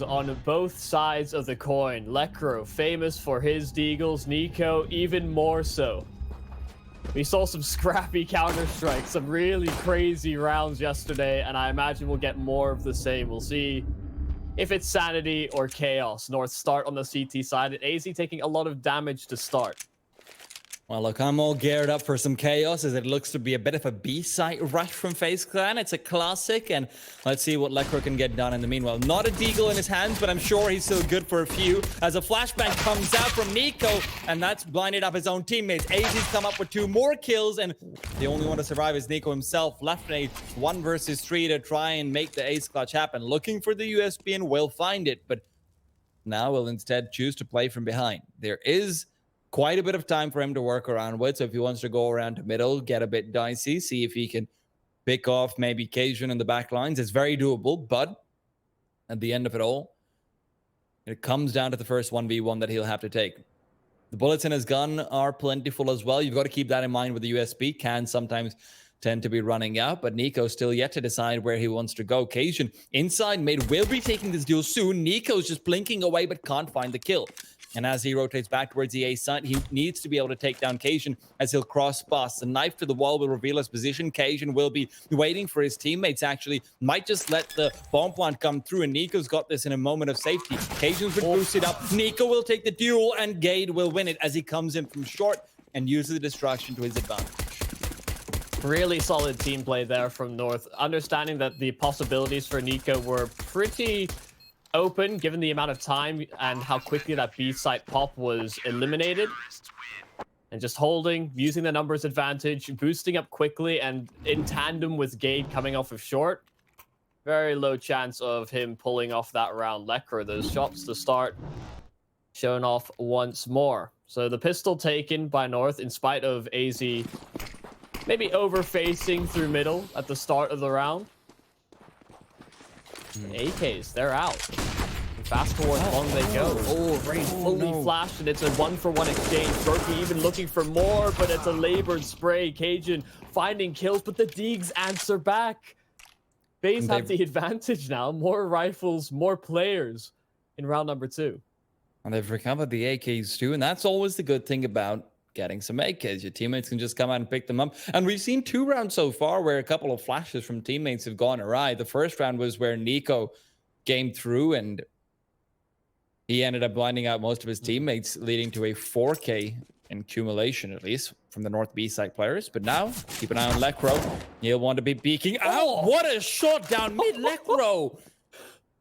on both sides of the coin. leikkeet, famous for his deagles. niko, even more so. We saw some scrappy Counter-Strike, some really crazy rounds yesterday, and I imagine we'll get more of the same. We'll see if it's sanity or chaos. North start on the CT side, and AZ taking a lot of damage to start. Well, look, I'm all geared up for some chaos as it looks to be a bit of a B-site rush from Faze Clan. It's a classic, and let's see what leikkeet can get done in the meanwhile. Not a deagle in his hands, but I'm sure he's still good for a few as a flashbang comes out from niko, and that's blinded up his own teammates. AZ's come up with 2 more kills, and the only one to survive is niko himself. Left in a 1 versus 3 to try and make the ace clutch happen. Looking for the USP and will find it, but now will instead choose to play from behind. There is quite a bit of time for him to work around with. So if he wants to go around to middle, get a bit dicey, see if he can pick off maybe Cajun in the back lines, it's very doable. But at the end of it all, it comes down to the first 1v1 that he'll have to take. The bullets in his gun are plentiful as well. You've got to keep that in mind with the USP. Can sometimes tend to be running out, but niko still yet to decide where he wants to go. Cajun inside mid will be taking this duel soon. niko's just blinking away but can't find the kill. And as he rotates back towards the A side, he needs to be able to take down Cajun as he'll cross past. The knife to the wall will reveal his position. Cajun will be waiting for his teammates, actually. Might just let the bomb plant come through, and niko's got this in a moment of safety. Cajun's been boosted up. niko will take the duel, and Gade will win it as he comes in from short and uses the distraction to his advantage. Really solid team play there from North. Understanding that the possibilities for niko were pretty open given the amount of time and how quickly that B site pop was eliminated, and just holding, using the numbers advantage, boosting up quickly, and in tandem with Gade coming off of short, very low chance of him pulling off that round. leikkeet, those shots to start shown off once more. So the pistol taken by North in spite of AZ maybe over-facing through middle at the start of the round. AKs, they're out. Fast forward, long they go. Oh, Rain fully flashed, and it's a 1-for-1 exchange. broky even looking for more, but it's a labored spray. Cajun finding kills, but the Deegs answer back. Faze have the advantage now. More rifles, more players in round number 2. And they've recovered the AKs too, and that's always the good thing about getting some AKs. Your teammates can just come out and pick them up. And we've seen 2 rounds so far where a couple of flashes from teammates have gone awry. The first round was where niko came through and he ended up blinding out most of his teammates, leading to a 4K in accumulation, at least from the North B side players. But now, keep an eye on leikkeet. He'll want to be peeking out. What a shot down mid. leikkeet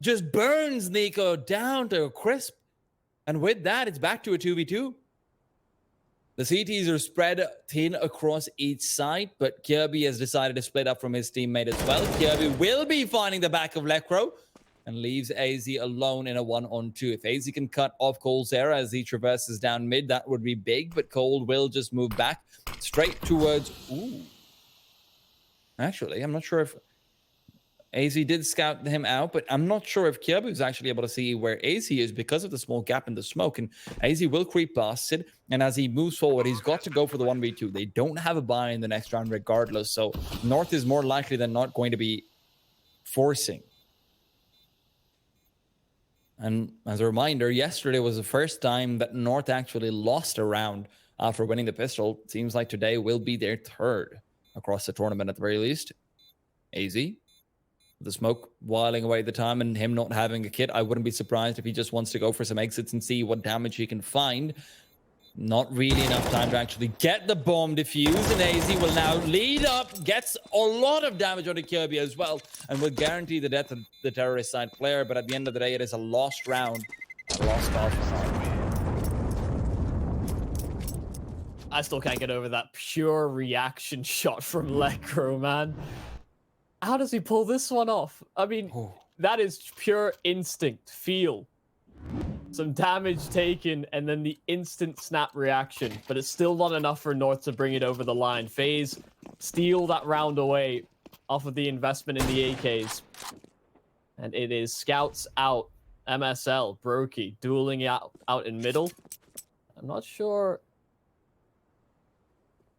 just burns niko down to a crisp. And with that, it's back to a 2v2. The CTs are spread thin across each side, but Kirby has decided to split up from his teammate as well. Kirby will be finding the back of leikkeet and leaves AZ alone in a 1-on-2. If AZ can cut off coldzera as he traverses down mid, that would be big, but Cold will just move back straight towards... Ooh. Actually, I'm not sure if... AZ did scout him out, but I'm not sure if Kirby was actually able to see where AZ is because of the small gap in the smoke. And AZ will creep past it. And as he moves forward, he's got to go for the 1v2. They don't have a buy in the next round regardless. So North is more likely than not going to be forcing. And as a reminder, yesterday was the first time that North actually lost a round after winning the pistol. It seems like today will be their 3rd across the tournament at the very least. AZ. The smoke whiling away the time and him not having a kit, I wouldn't be surprised if he just wants to go for some exits and see what damage he can find. Not really enough time to actually get the bomb defused, and AZ will now lead up, gets a lot of damage onto Kirby as well, and will guarantee the death of the terrorist side player. But at the end of the day, it is a lost round, a lost call for I still can't get over that pure reaction shot from leikkeet, man. How does he pull this one off? I mean, that is pure instinct, feel. Some damage taken, and then the instant snap reaction. But it's still not enough for North to bring it over the line. Faze steal that round away off of the investment in the AKs. And it is scouts out. MSL, broky, dueling out in middle. I'm not sure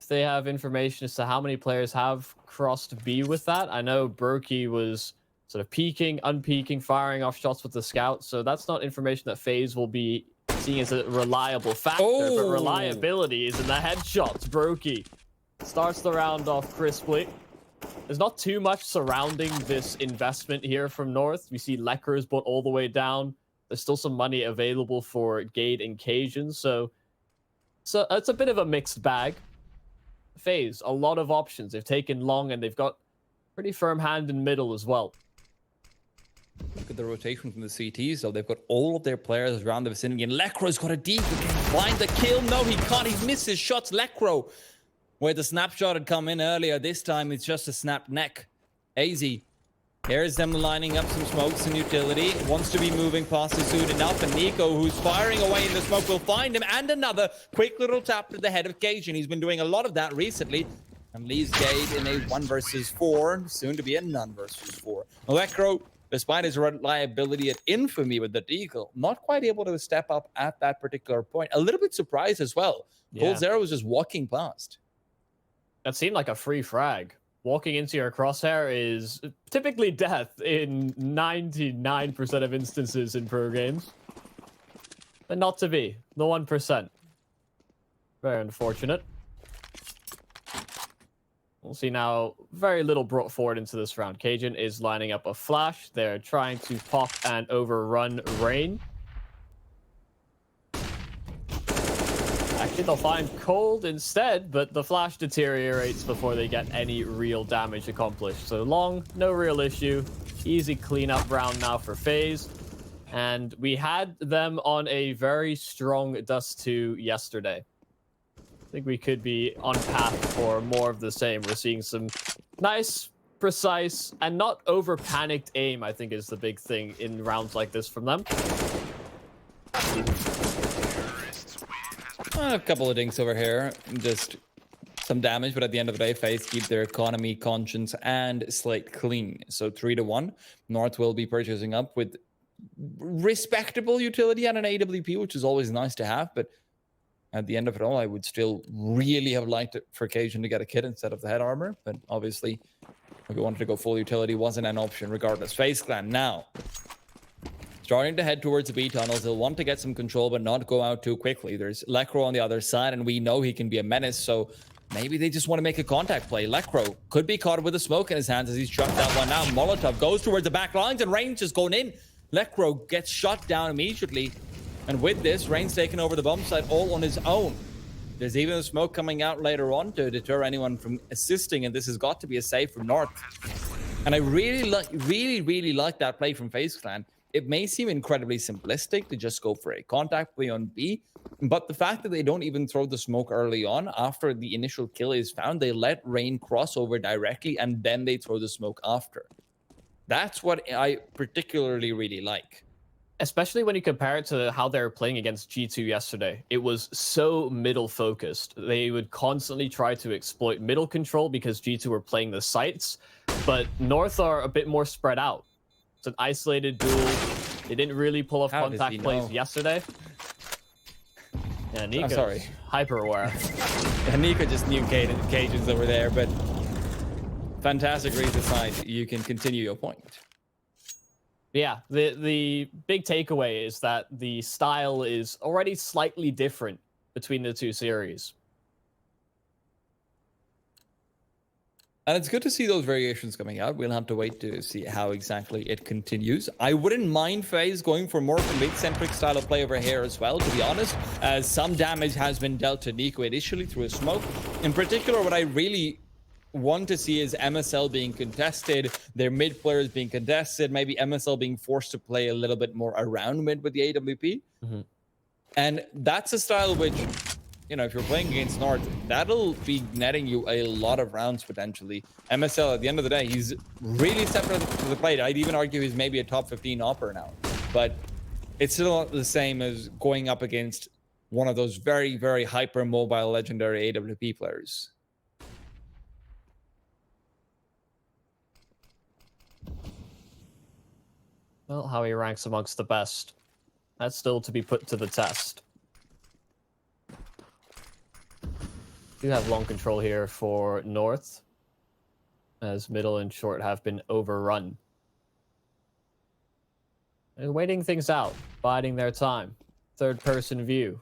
if they have information as to how many players have crossed B with that. I know broky was sort of peeking, unpeeking, firing off shots with the scout. So that's not information that Faze will be seeing as a reliable factor, but reliability is in the headshots. Brokey starts the round off crisply. There's not too much surrounding this investment here from North. We see leikkeet bought all the way down. There's still some money available for Gade and Cajun, so it's a bit of a mixed bag. Faze, a lot of options. They've taken long, and they've got pretty firm hand in middle as well. Look at the rotation from the CTs, though. They've got all of their players around the vicinity, and leikkeet's got a deep. He can find the kill. No, he can't. He's missed his shots. leikkeet, where the snapshot had come in earlier, this time it's just a snapped neck. AZ. Here's them lining up some smokes and utility. Wants to be moving past the suit enough, and niko, who's firing away in the smoke, will find him. And another quick little tap to the head of Cajun. He's been doing a lot of that recently. And leaves Gade in a 1 versus 4, soon to be a none versus 4. leikkeet, despite his reliability at infamy with the deagle, not quite able to step up at that particular point. A little bit surprised as well. Yeah. coldzera was just walking past. That seemed like a free frag. Walking into your crosshair is typically death in 99% of instances in pro games. But not to be. The 1%. Very unfortunate. We'll see now, very little brought forward into this round. Cajun is lining up a flash. They're trying to pop and overrun Rain. Actually, they'll find Cold instead, but the flash deteriorates before they get any real damage accomplished. So long, no real issue. Easy cleanup round now for Faze. And we had them on a very strong DUST2 yesterday. I think we could be on path for more of the same. We're seeing some nice, precise, and not over-panicked aim, I think, is the big thing in rounds like this from them. A couple of dinks over here. Just some damage, but at the end of the day, Faze keep their economy, conscience, and slate clean. So 3-1. North will be purchasing up with respectable utility and an AWP, which is always nice to have, but at the end of it all, I would still really have liked it for Cajun to get a kit instead of the head armor. But obviously, if we wanted to go full utility, wasn't an option regardless. Faze Clan now starting to head towards the B tunnels. They'll want to get some control, but not go out too quickly. There's leikkeet on the other side, and we know he can be a menace. So maybe they just want to make a contact play. leikkeet could be caught with a smoke in his hands as he's chucked that one out. Molotov goes towards the back lines, and Rain's just going in. leikkeet gets shot down immediately. And with this, Rain's taken over the bomb site all on his own. There's even a smoke coming out later on to deter anyone from assisting, and this has got to be a save from North. And I really like that play from Faze Clan. It may seem incredibly simplistic to just go for a contact play on B, but the fact that they don't even throw the smoke early on after the initial kill is found, they let Rain cross over directly, and then they throw the smoke after. That's what I particularly really like. Especially when you compare it to how they were playing against G2 yesterday. It was so middle focused. They would constantly try to exploit middle control because G2 were playing the sites, but North are a bit more spread out. It's an isolated duel. They didn't really pull off contact plays yesterday. Yeah, Niko's hyper aware. Yeah, niko just knew Cajun's over there, but fantastic read aside. You can continue your point. Yeah, the big takeaway is that the style is already slightly different between the two series. And it's good to see those variations coming out. We'll have to wait to see how exactly it continues. I wouldn't mind Faze going for more of a mid-centric style of play over here as well, to be honest, as some damage has been dealt to niko initially through a smoke. In particular, what I really want to see is MSL being contested, their mid players being contested, maybe MSL being forced to play a little bit more around mid with the AWP. And that's a style which, you know, if you're playing against North, that'll be netting you a lot of rounds potentially. MSL, at the end of the day, he's really separate to the plate. I'd even argue he's maybe a top 15 opper now. But it's still not the same as going up against one of those very, very hyper mobile legendary AWP players. Well, how he ranks amongst the best. That's still to be put to the test. Do have long control here for North, as middle and short have been overrun. They're waiting things out, biding their time. Third-person view.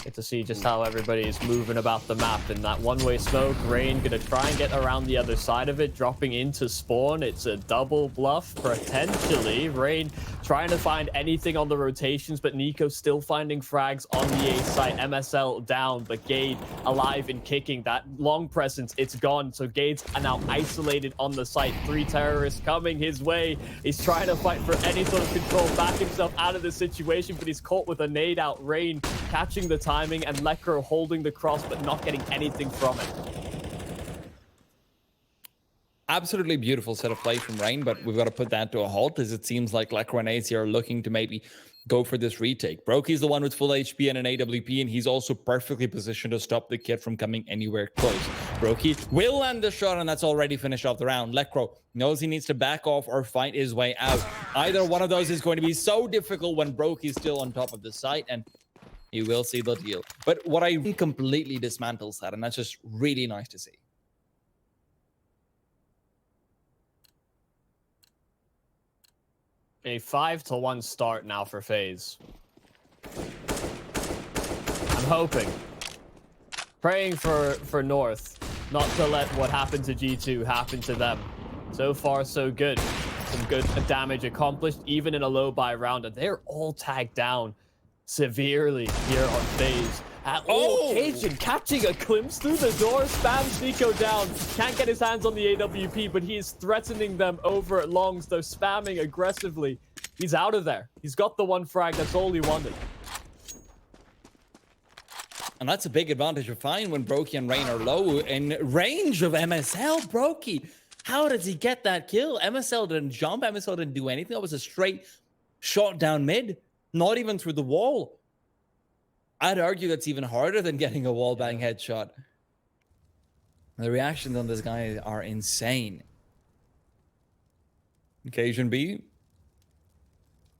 Get to see just how everybody's moving about the map. In that one-way smoke, Rain gonna try and get around the other side of it, dropping into spawn. It's a double bluff, potentially. Rain trying to find anything on the rotations, but niko still finding frags on the A site. MSL down, but Gade alive and kicking. That long presence, it's gone. So Gade's now isolated on the site. 3 terrorists coming his way. He's trying to fight for any sort of control, back himself out of the situation, but he's caught with a nade out. Rain catching the timing, and leikkeet holding the cross but not getting anything from it. Absolutely beautiful set of play from Rain, but we've got to put that to a halt, as it seems like leikkeet and AZ are looking to maybe go for this retake. Broky's the one with full HP and an AWP, and he's also perfectly positioned to stop the kid from coming anywhere close. Broky will land the shot, and that's already finished off the round. leikkeet knows he needs to back off or fight his way out. Either one of those is going to be so difficult when Broky's still on top of the site, and you will see the deal. But what I completely dismantles that, and that's just really nice to see. A 5-1 start now for Faze. I'm hoping, praying for North, not to let what happened to G2 happen to them. So far, so good. Some good damage accomplished, even in a low buy round, and they're all tagged down severely here on Faze. Cajun catching a glimpse through the door, spams niko down, can't get his hands on the AWP, but he is threatening them over at longs. They're spamming aggressively. He's out of there. He's got the 1 frag, that's all he wanted. And that's a big advantage of fine when Broky and Rain are low in range of MSL. Broky, how did he get that kill? MSL didn't jump, MSL didn't do anything. That was a straight shot down mid, not even through the wall. I'd argue that's even harder than getting a wall-bang headshot. The reactions on this guy are insane. Occasion B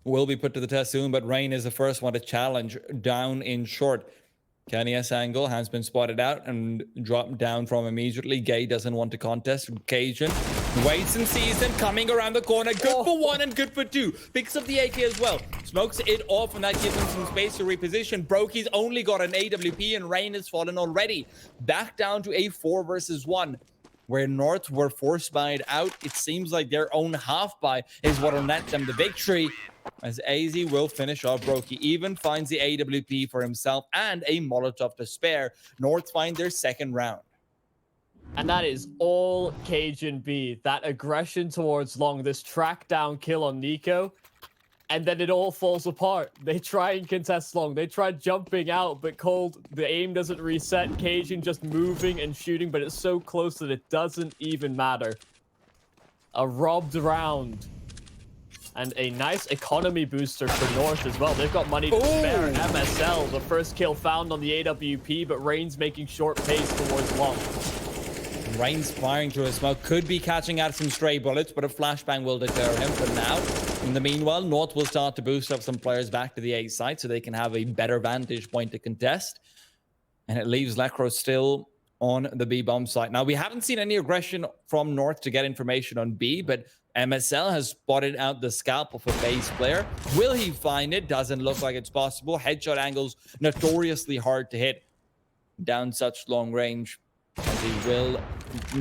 will be put to the test soon, but Rain is the first one to challenge down in short. Kenya's angle has been spotted out and dropped down from immediately. Gay doesn't want to contest. Cajun waits and sees him coming around the corner. Good for 1 and good for 2. Picks up the AK as well. Smokes it off, and that gives him some space to reposition. Broky's only got an AWP, and Rain has fallen already. Back down to a 4 versus 1. Where North were forced by it out, it seems like their own half buy is what will net them the victory. As AZ will finish off Broky, even finds the AWP for himself and a Molotov to spare. North find their second round. And that is all Cajun B. That aggression towards long, this track down kill on niko, and then it all falls apart. They try and contest long. They try jumping out, but Cold, the aim doesn't reset. Cajun just moving and shooting, but it's so close that it doesn't even matter. A robbed round. And a nice economy booster for North as well. They've got money to spare. MSL, the first kill found on the AWP, but Rain's making short pace towards long. Rain's firing through a smoke, could be catching out some stray bullets, but a flashbang will deter him for now. In the meanwhile, North will start to boost up some players back to the A site so they can have a better vantage point to contest. And it leaves leikkeet still on the B bomb site. Now, we haven't seen any aggression from North to get information on B, but MSL has spotted out the scalp of a base player. Will he find it? Doesn't look like it's possible. Headshot angles notoriously hard to hit down such long range, as he will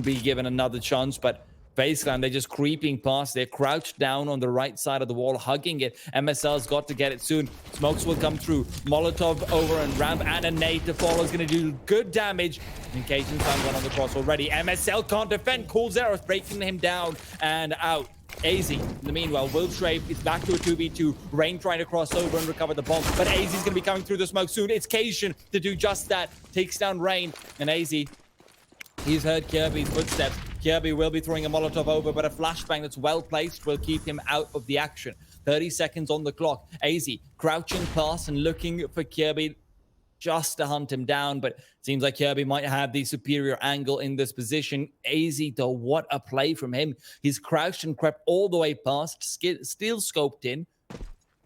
be given another chance. But Faze Clan, they're just creeping past. They're crouched down on the right side of the wall, hugging it. MSL's got to get it soon. Smokes will come through. Molotov over and ramp, and a nade to follow is going to do good damage. And Cajun found one on the cross already. MSL can't defend. coldzera breaking him down and out. AZ, in the meanwhile, will trade. It's back to a 2v2. Rain trying to cross over and recover the bomb. But AZ's going to be coming through the smoke soon. It's Cajun to do just that. Takes down Rain. And AZ, he's heard Kirby's footsteps. Kirby will be throwing a Molotov over, but a flashbang that's well placed will keep him out of the action. 30 seconds on the clock. AZ crouching past and looking for Kirby just to hunt him down, but it seems like Kirby might have the superior angle in this position. AZ, though, what a play from him. He's crouched and crept all the way past, still scoped in.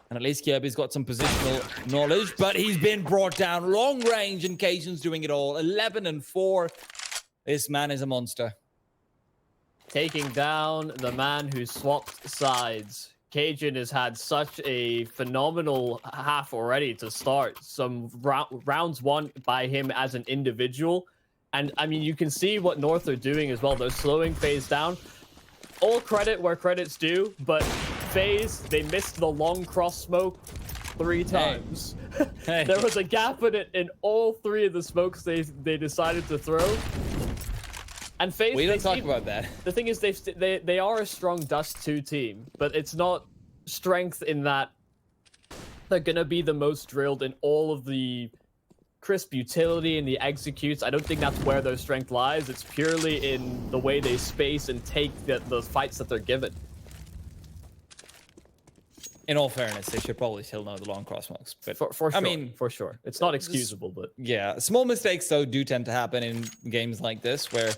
And at least Kirby's got some positional knowledge, but he's been brought down long range, and Cajun's doing it all. 11 and 4. This man is a monster. Taking down the man who swapped sides. Cajun has had such a phenomenal half already to start. Some rounds won by him as an individual. And I mean, you can see what North are doing as well. They're slowing Faze down. All credit where credit's due, but Faze, they missed the long cross smoke 3 times. Hey. There was a gap in it in all 3 of the smokes they decided to throw. And Faze, we don't talk about that. The thing is, they are a strong DUST2 team, but it's not strength in that they're gonna be the most drilled in all of the crisp utility and the executes. I don't think that's where their strength lies. It's purely in the way they space and take the fights that they're given. In all fairness, they should probably still know the long cross smokes. But For sure. I mean, for sure. It's not excusable, but yeah, small mistakes though do tend to happen in games like this where,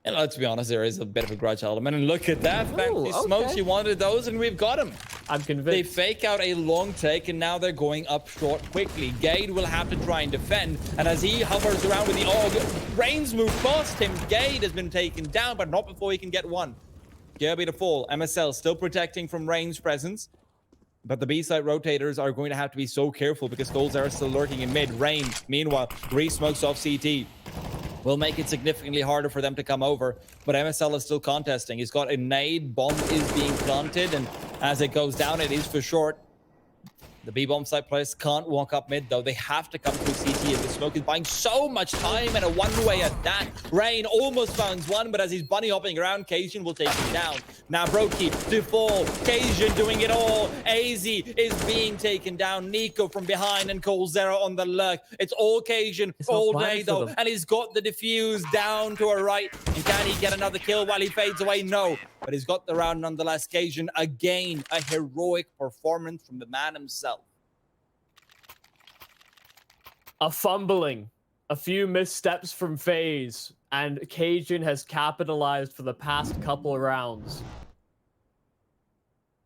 and let's be honest, there is a bit of a grudge element. And look at that, fancy smokes. You wanted those, and we've got them. I'm convinced. They fake out a long take, and now they're going up short quickly. Gade will have to try and defend, and as he hovers around with the AUG, Rain's move past him. Gade has been taken down, but not before he can get one. Gerby to fall. MSL still protecting from Rain's presence. But the B-side rotators are going to have to be so careful because coldzera is still lurking in mid. Rain, meanwhile, re-smokes off CT. Will make it significantly harder for them to come over. But MSL is still contesting. He's got a nade. Bomb is being planted. And as it goes down, it is for short. The B-bomb side players can't walk up mid, though. They have to come through CT. And the smoke is buying so much time and a one-way at that. Rain almost finds one, but as he's bunny hopping around, Cajun will take him down. Now Brokey to fall. Cajun doing it all. AZ is being taken down. niko from behind and coldzera on the lurk. It's all Cajun all day, though. And he's got the defuse down to a right. And can he get another kill while he fades away? No. But he's got the round nonetheless. Cajun, again, a heroic performance from the man himself. A fumbling, a few missteps from Faze, and Cajun has capitalized for the past couple of rounds.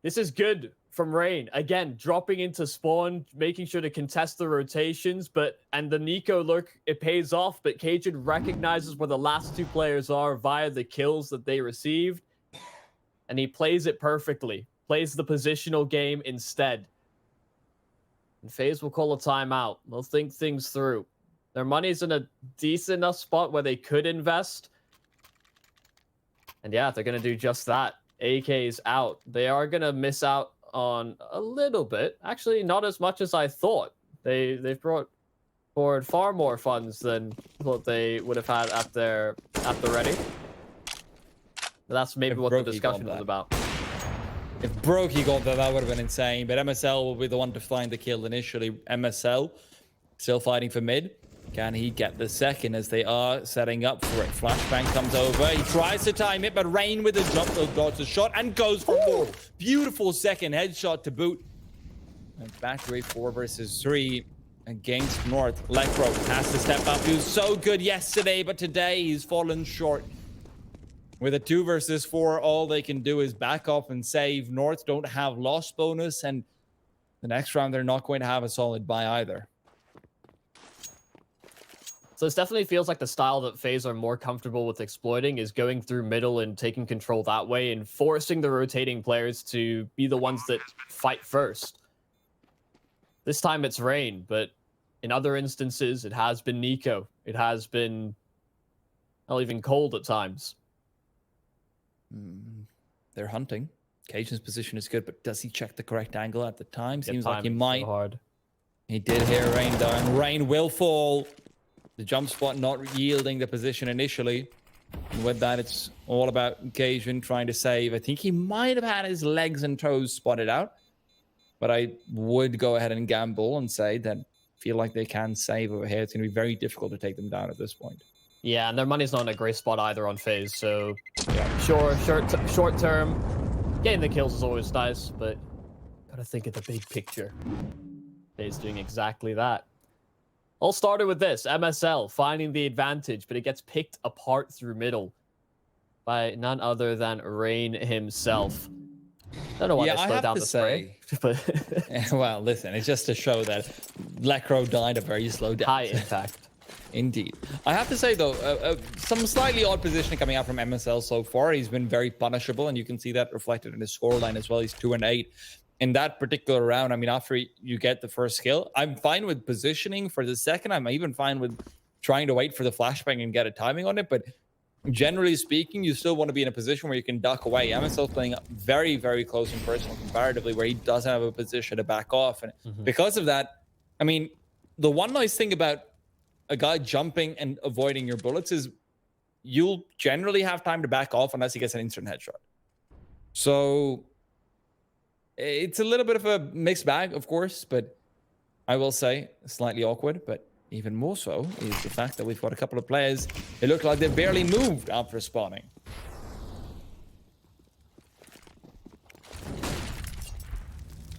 This is good from Rain. Again, dropping into spawn, making sure to contest the rotations, and the niko lurk, it pays off, but Cajun recognizes where the last 2 players are via the kills that they received, and he plays it perfectly. Plays the positional game instead. And Faze will call a timeout. They'll think things through. Their money's in a decent enough spot where they could invest. And yeah, they're going to do just that. AK's out. They are going to miss out on a little bit. Actually, not as much as I thought. They've brought forward far more funds than what they would have had at the ready. But that's maybe what the discussion was about. If Brokey got that, that would have been insane. But MSL will be the one to find the kill initially. MSL still fighting for mid. Can he get the second as they are setting up for it? Flashbang comes over. He tries to time it, but Rain with a jump dodges a shot and goes for more. Beautiful second headshot to boot. And back to a 4 versus 3 against North. leikkeet has to step up. He was so good yesterday, but today he's fallen short. With a 2 versus 4, all they can do is back off and save. North don't have loss bonus, and the next round they're not going to have a solid buy either. So this definitely feels like the style that FaZe are more comfortable with exploiting is going through middle and taking control that way and forcing the rotating players to be the ones that fight first. This time it's Rain, but in other instances it has been niko. It has been even cold at times. They're hunting. Cajun's position is good, but does he check the correct angle at the time? Seems like he might. So hard. He did hear Rain down. Rain will fall. The jump spot not yielding the position initially. And with that, it's all about Cajun trying to save. I think he might have had his legs and toes spotted out, but I would go ahead and gamble and say that I feel like they can save over here. It's going to be very difficult to take them down at this point. Yeah, and their money's not in a great spot either on Faze, so yeah, short term, getting the kills is always nice, but gotta think of the big picture. Faze doing exactly that. All started with this, MSL finding the advantage, but it gets picked apart through middle by none other than Rain himself. I don't know why they slowed down the spray. But well, listen, it's just to show that leikkeet died a very slow death. High impact. Indeed. I have to say, though, some slightly odd positioning coming out from MSL so far. He's been very punishable, and you can see that reflected in his scoreline as well. He's 2-8. in that particular round, I mean, after you get the first kill, I'm fine with positioning for the second. I'm even fine with trying to wait for the flashbang and get a timing on it. But generally speaking, you still want to be in a position where you can duck away. MSL's playing very, very close and personal comparatively, where he doesn't have a position to back off. And because of that, I mean, the one nice thing about a guy jumping and avoiding your bullets is you'll generally have time to back off unless he gets an instant headshot. So it's a little bit of a mixed bag, of course, but I will say slightly awkward. But even more so is the fact that we've got a couple of players who look like they've barely moved after spawning.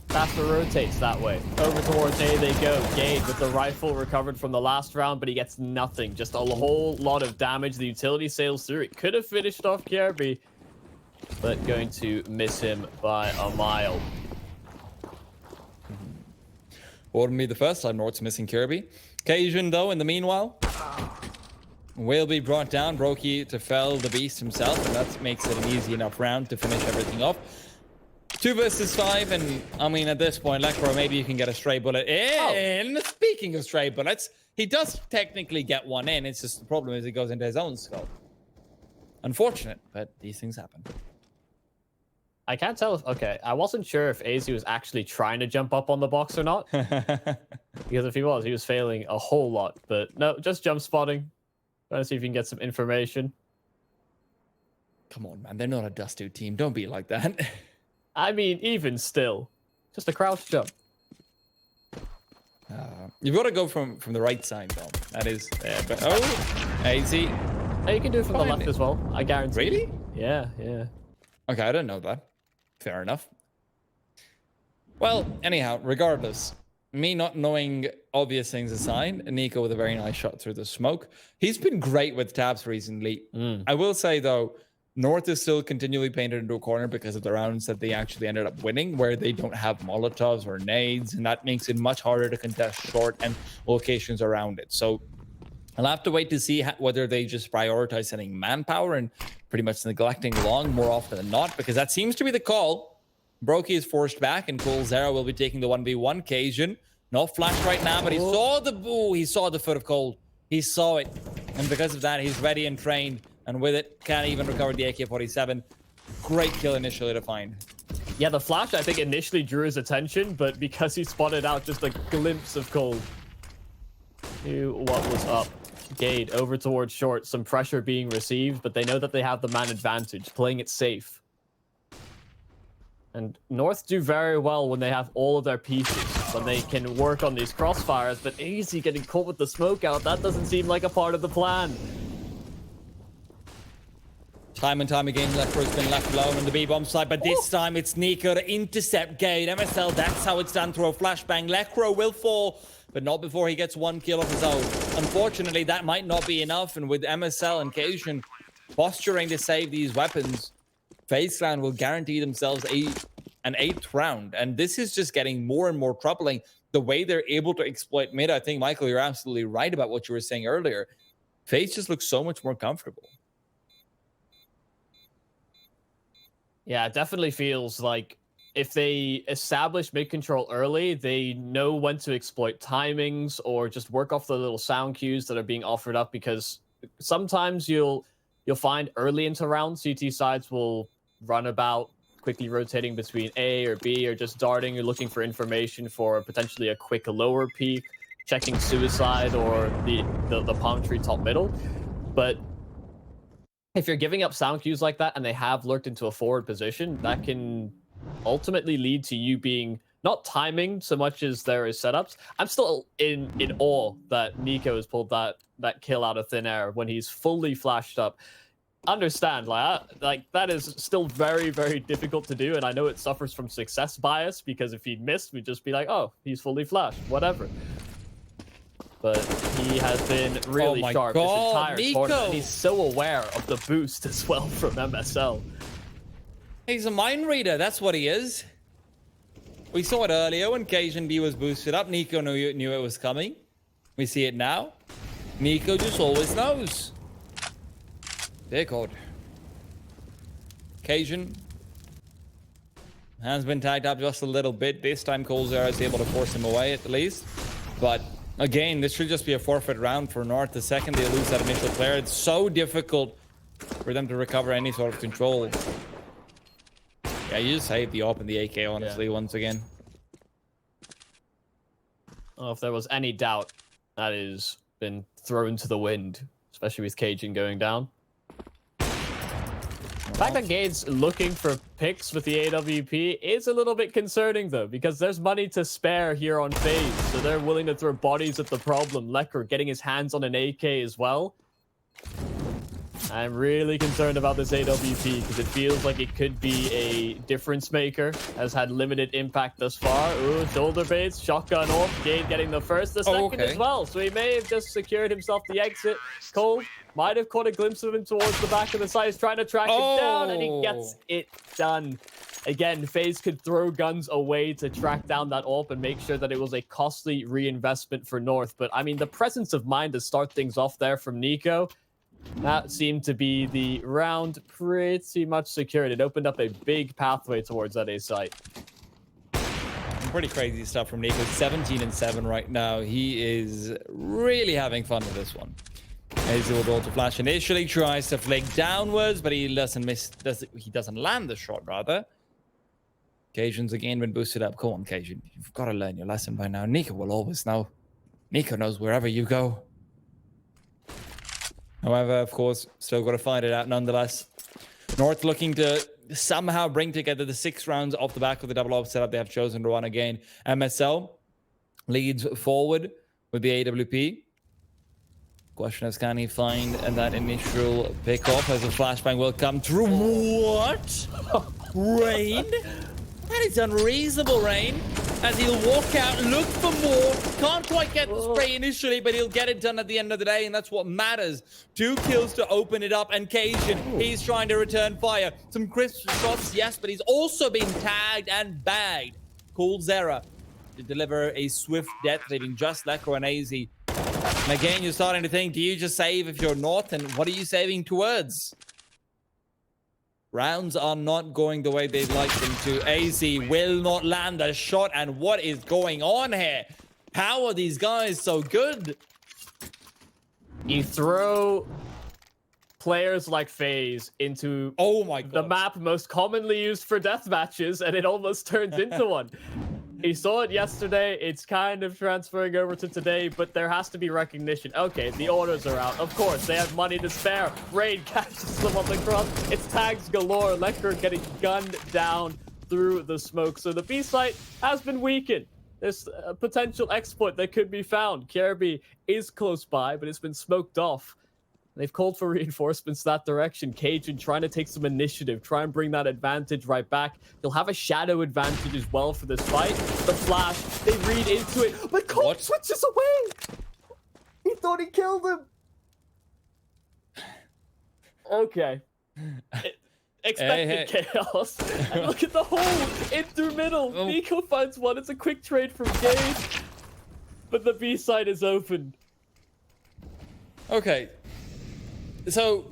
Faster rotates that way. Over towards A they go. Gade with the rifle recovered from the last round, but he gets nothing. Just a whole lot of damage. The utility sails through. It could have finished off KRB, but going to miss him by a mile. Wouldn't be the first time North's missing Kirby. Cajun, though, in the meanwhile, will be brought down. Brokey to fell the beast himself, and that makes it an easy enough round to finish everything off. 2 versus 5, and I mean, at this point, Lekro, maybe you can get a stray bullet in. Oh. Speaking of stray bullets, he does technically get one in. It's just the problem is it goes into his own skull. Unfortunate, but these things happen. I can't tell if... Okay, I wasn't sure if AZ was actually trying to jump up on the box or not. Because if he was failing a whole lot. But no, just jump spotting. Trying to see if you can get some information. Come on, man. They're not a DUST2 team. Don't be like that. I mean, even still. Just a crouch jump. You've got to go from the right side, though. That is... but, oh, AZ. Hey, you can do it from the left as well. I guarantee. Really? Yeah, yeah. Okay, I didn't know that. Fair enough. Well, anyhow, regardless, me not knowing obvious things aside, niko with a very nice shot through the smoke. He's been great with tabs recently. I will say, though, North is still continually painted into a corner because of the rounds that they actually ended up winning, where they don't have Molotovs or nades, and that makes it much harder to contest short and locations around it. So I'll have to wait to see whether they just prioritize sending manpower and pretty much neglecting long more often than not, because that seems to be the call. Brokey is forced back, and coldzera will be taking the 1v1. Cajun, no flash right now, but he saw the foot of cold. He saw it, and because of that, he's ready and trained, and with it, can't even recover the AK-47. Great kill initially to find. Yeah, the flash, I think, initially drew his attention, but because he spotted out just a glimpse of cold, knew what was up. Gade over towards short, some pressure being received, but they know that they have the man advantage, playing it safe. And North do very well when they have all of their pieces, when they can work on these crossfires, but easy getting caught with the smoke out, that doesn't seem like a part of the plan. Time and time again, Lekro's been left alone on the B-bomb side, but this time it's niko to intercept Gade. MSL, that's how it's done through a flashbang. Lekro will fall, but not before he gets 1 kill of his own. Unfortunately, that might not be enough, and with MSL and Cajun posturing to save these weapons, Faze Clan will guarantee themselves an 8th round, and this is just getting more and more troubling. The way they're able to exploit mid, I think, Michael, you're absolutely right about what you were saying earlier. Faze just looks so much more comfortable. Yeah, it definitely feels like if they establish mid-control early, they know when to exploit timings or just work off the little sound cues that are being offered up, because sometimes you'll find early into rounds, CT sides will run about, quickly rotating between A or B, or just darting or looking for information for potentially a quick lower peak, checking suicide or the palm tree top middle. But if you're giving up sound cues like that and they have lurked into a forward position, that can ultimately lead to you being not timing so much as there is setups. I'm still in awe that niko has pulled that kill out of thin air when he's fully flashed up. Understand, like that is still very, very difficult to do, and I know it suffers from success bias, because if he'd missed, we'd just be like, oh, he's fully flashed, whatever. But he has been really sharp this entire tournament, and he's so aware of the boost as well from MSL. He's a mind reader, that's what he is. We saw it earlier when Cajun B was boosted up. niko knew it was coming. We see it now. niko just always knows. Dear God. Cajun has been tagged up just a little bit. This time coldzera is able to force him away at least. But again, this should just be a forfeit round for North. The second they lose that initial player, it's so difficult for them to recover any sort of control. Yeah, you just save the op and the AK, honestly, once again. Oh, if there was any doubt, that has been thrown to the wind, especially with Cajun going down. The fact that Gade's looking for picks with the AWP is a little bit concerning, though, because there's money to spare here on Faze, so they're willing to throw bodies at the problem. leikkeet getting his hands on an AK as well. I'm really concerned about this AWP because it feels like it could be a difference maker. Has had limited impact thus far. Ooh, shoulder baits, shotgun off. Gade getting the first, the second as well. So he may have just secured himself the exit. Cole might have caught a glimpse of him towards the back of the side. He's trying to track it down, and he gets it done. Again, Faze could throw guns away to track down that AWP and make sure that it was a costly reinvestment for North. But I mean, the presence of mind to start things off there from niko, that seemed to be the round pretty much secured. It opened up a big pathway towards that A site. Pretty crazy stuff from niko. 17-7 right now. He is really having fun with this one. As he will roll to flash initially, tries to flick downwards, but he doesn't miss. He doesn't land the shot, rather. Cajun's again been boosted up. Come on, Cajun. You've got to learn your lesson by now. niko will always know. niko knows wherever you go. However, of course, still got to find it out nonetheless. North looking to somehow bring together the 6 rounds off the back of the double op setup they have chosen to run again. MSL leads forward with the AWP. Question is, can he find that initial pick-off as a flashbang will come through? What? Rain? That is unreasonable, Rain. As he'll walk out, look for more. Can't quite get the spray initially, but he'll get it done at the end of the day, and that's what matters. 2 kills to open it up, and Cajun, he's trying to return fire. Some crisp shots, yes, but he's also been tagged and bagged. coldzera to deliver a swift death, leaving just leikkeet and AZ. And again, you're starting to think, do you just save if you're North, and what are you saving towards? Rounds are not going the way they'd like them to. AZ will not land a shot, and what is going on here? How are these guys so good? You throw players like Faze into the map most commonly used for death matches, and it almost turns into one. He saw it yesterday. It's kind of transferring over to today, but there has to be recognition. Okay, the orders are out. Of course, they have money to spare. Raid catches them on the cross. It's tags galore. leikkeet getting gunned down through the smoke. So the B site has been weakened. There's a potential exploit that could be found. Kirby is close by, but it's been smoked off. They've called for reinforcements that direction. Cajun trying to take some initiative, try and bring that advantage right back. He'll have a shadow advantage as well for this fight. The flash, they read into it, but Colt switches away. He thought he killed him. Okay. Expected chaos. And look at the hole in through middle. niko finds one. It's a quick trade from Gade, but the B side is open. Okay. So,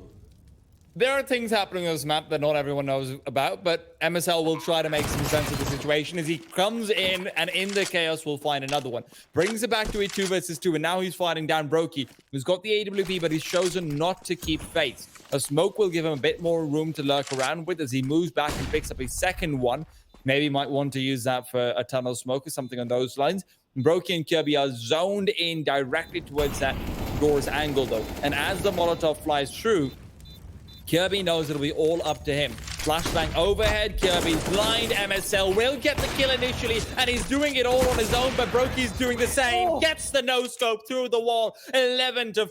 there are things happening on this map that not everyone knows about, but MSL will try to make some sense of the situation as he comes in, and in the chaos will find another one. Brings it back to a 2 versus 2, and now he's fighting down Brokey, who's got the AWP, but he's chosen not to keep Faze. A smoke will give him a bit more room to lurk around with as he moves back and picks up a second one. Maybe might want to use that for a tunnel smoke or something on those lines. Brokey and Kirby are zoned in directly towards that door's angle, though. And as the Molotov flies through, Kirby knows it'll be all up to him. Flashbang overhead, Kirby's blind. MSL will get the kill initially, and he's doing it all on his own, but Brokey's doing the same. Gets the no-scope through the wall. 11-4.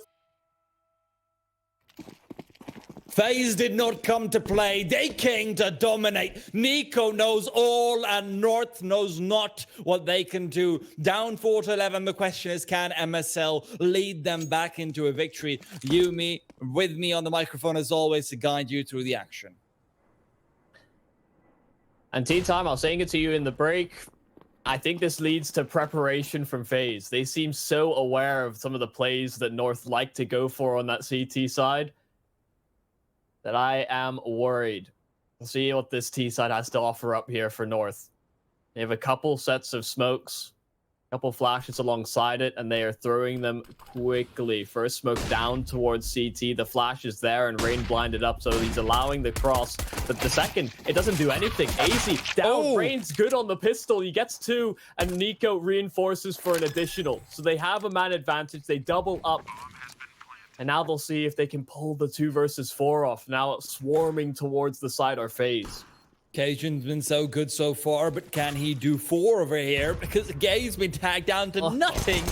Faze did not come to play. They came to dominate. niko knows all, and North knows not what they can do. Down 4-11. The question is, can MSL lead them back into a victory? Yumi, with me on the microphone as always to guide you through the action. And tea time, I was saying it to you in the break. I think this leads to preparation from Faze. They seem so aware of some of the plays that North like to go for on that CT side that I am worried Let's see what this T side has to offer up here for North. They have a couple sets of smokes, a couple flashes alongside it, and they are throwing them quickly. First smoke down towards CT. The flash is there, and Rain blinded up, so he's allowing the cross. But the second, it doesn't do anything. AZ down. Oh. Rain's good on the pistol. He gets 2, and niko reinforces for an additional. So they have a man advantage. They double up. And now they'll see if they can pull the 2 versus 4 off. Now swarming towards the side are Faze. Cajun's been so good so far, but can he do 4 over here? Because Gay's been tagged down to nothing.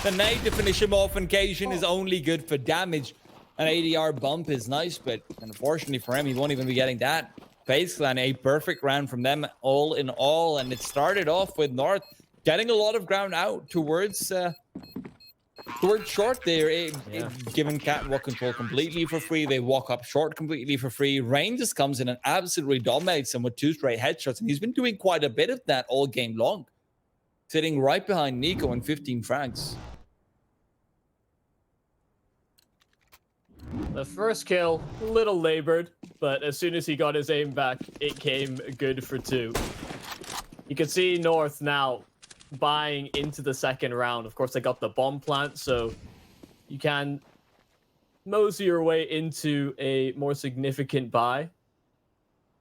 The nade to finish him off, and Cajun is only good for damage. An ADR bump is nice, but unfortunately for him, he won't even be getting that. Faze Clan, a perfect round from them all in all, and it started off with North getting a lot of ground out towards short there, giving catwalk control completely for free. They walk up short completely for free. Rain just comes in and absolutely dominates them with 2 straight headshots, and he's been doing quite a bit of that all game long. Sitting right behind niko and 15 frags. The first kill, a little labored, but as soon as he got his aim back, it came good for 2. You can see North now buying into the second round. Of course, they got the bomb plant, so you can mosey your way into a more significant buy.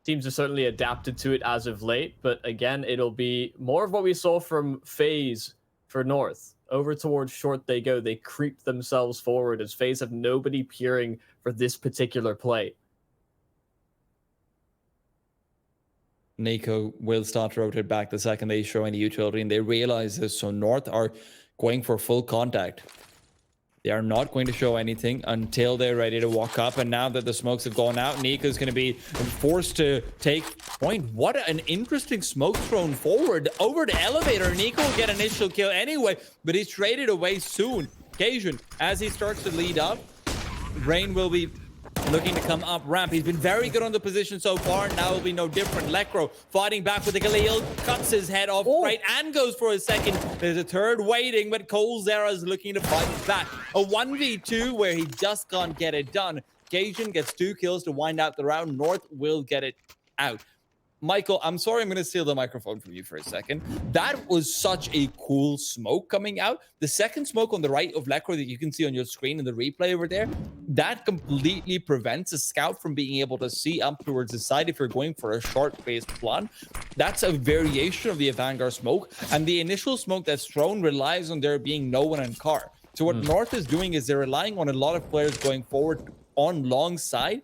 Teams are certainly adapted to it as of late, but again, it'll be more of what we saw from Faze for North. Over towards short they go. They creep themselves forward as Faze have nobody peering for this particular play. niko will start to rotate back the second they show any utility, and they realize this. So North are going for full contact. They are not going to show anything until they're ready to walk up. And now that the smokes have gone out, niko is going to be forced to take point. What an interesting smoke thrown forward over the elevator. niko will get an initial kill anyway, but he's traded away soon. Cajun, as he starts to lead up, Rain will be looking to come up ramp. He's been very good on the position so far. Now will be no different. Lekro fighting back with the Galil, cuts his head off right and goes for a second. There's a third waiting, but coldzera is looking to fight back. A 1v2 where he just can't get it done. Cajun gets 2 kills to wind out the round. North will get it out. Michael, I'm sorry, I'm going to steal the microphone from you for a second. That was such a cool smoke coming out. The second smoke on the right of Lekro that you can see on your screen in the replay over there, that completely prevents a scout from being able to see up towards the side if you're going for a short-based plan. That's a variation of the Vanguard smoke, and the initial smoke that's thrown relies on there being no one in car. So what North is doing is they're relying on a lot of players going forward on long side,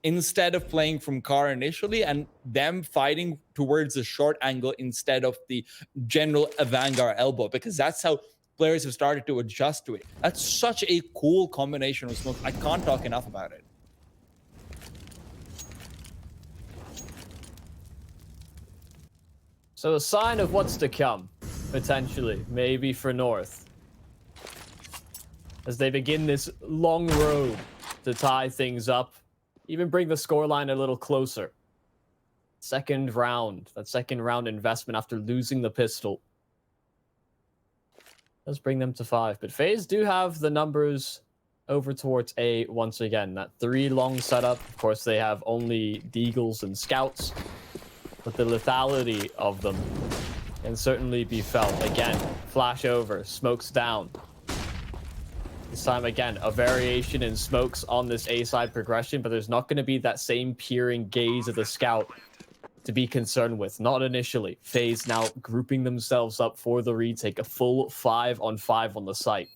instead of playing from car initially, and them fighting towards the short angle instead of the general Vanguard elbow, because that's how players have started to adjust to it. That's such a cool combination of smoke. I can't talk enough about it. So a sign of what's to come, potentially, maybe for North, as they begin this long road to tie things up. Even bring the scoreline a little closer. Second round. That second round investment after losing the pistol does bring them to 5. But Faze do have the numbers over towards A once again. That 3 long setup. Of course, they have only deagles and scouts. But the lethality of them can certainly be felt. Again, flash over. Smokes down. This time, again, a variation in smokes on this A-side progression, but there's not going to be that same peering gaze of the scout to be concerned with. Not initially. Faze now grouping themselves up for the retake. A full 5-on-5 on the site.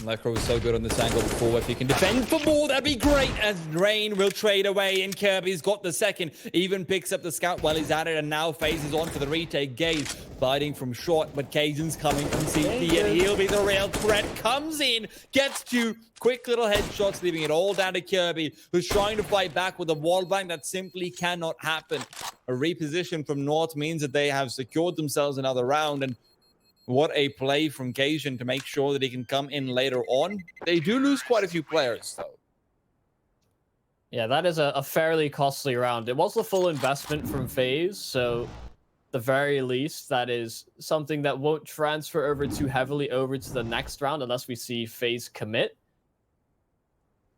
Lekro is so good on this angle before. If he can defend for more, that'd be great. As Rain will trade away, and Kirby's got the second. Even picks up the scout while he's at it, and now Faze on for the retake. Gaze fighting from short, but Cajun's coming from CT, and he'll be the real threat. Comes in, gets 2 quick little headshots, leaving it all down to Kirby, who's trying to fight back with a wall bang that simply cannot happen. A reposition from North means that they have secured themselves another round, and what a play from Cajun to make sure that he can come in later on. They do lose quite a few players, though. Yeah, that is a fairly costly round. It was the full investment from Faze, so at the very least, that is something that won't transfer over too heavily over to the next round unless we see Faze commit.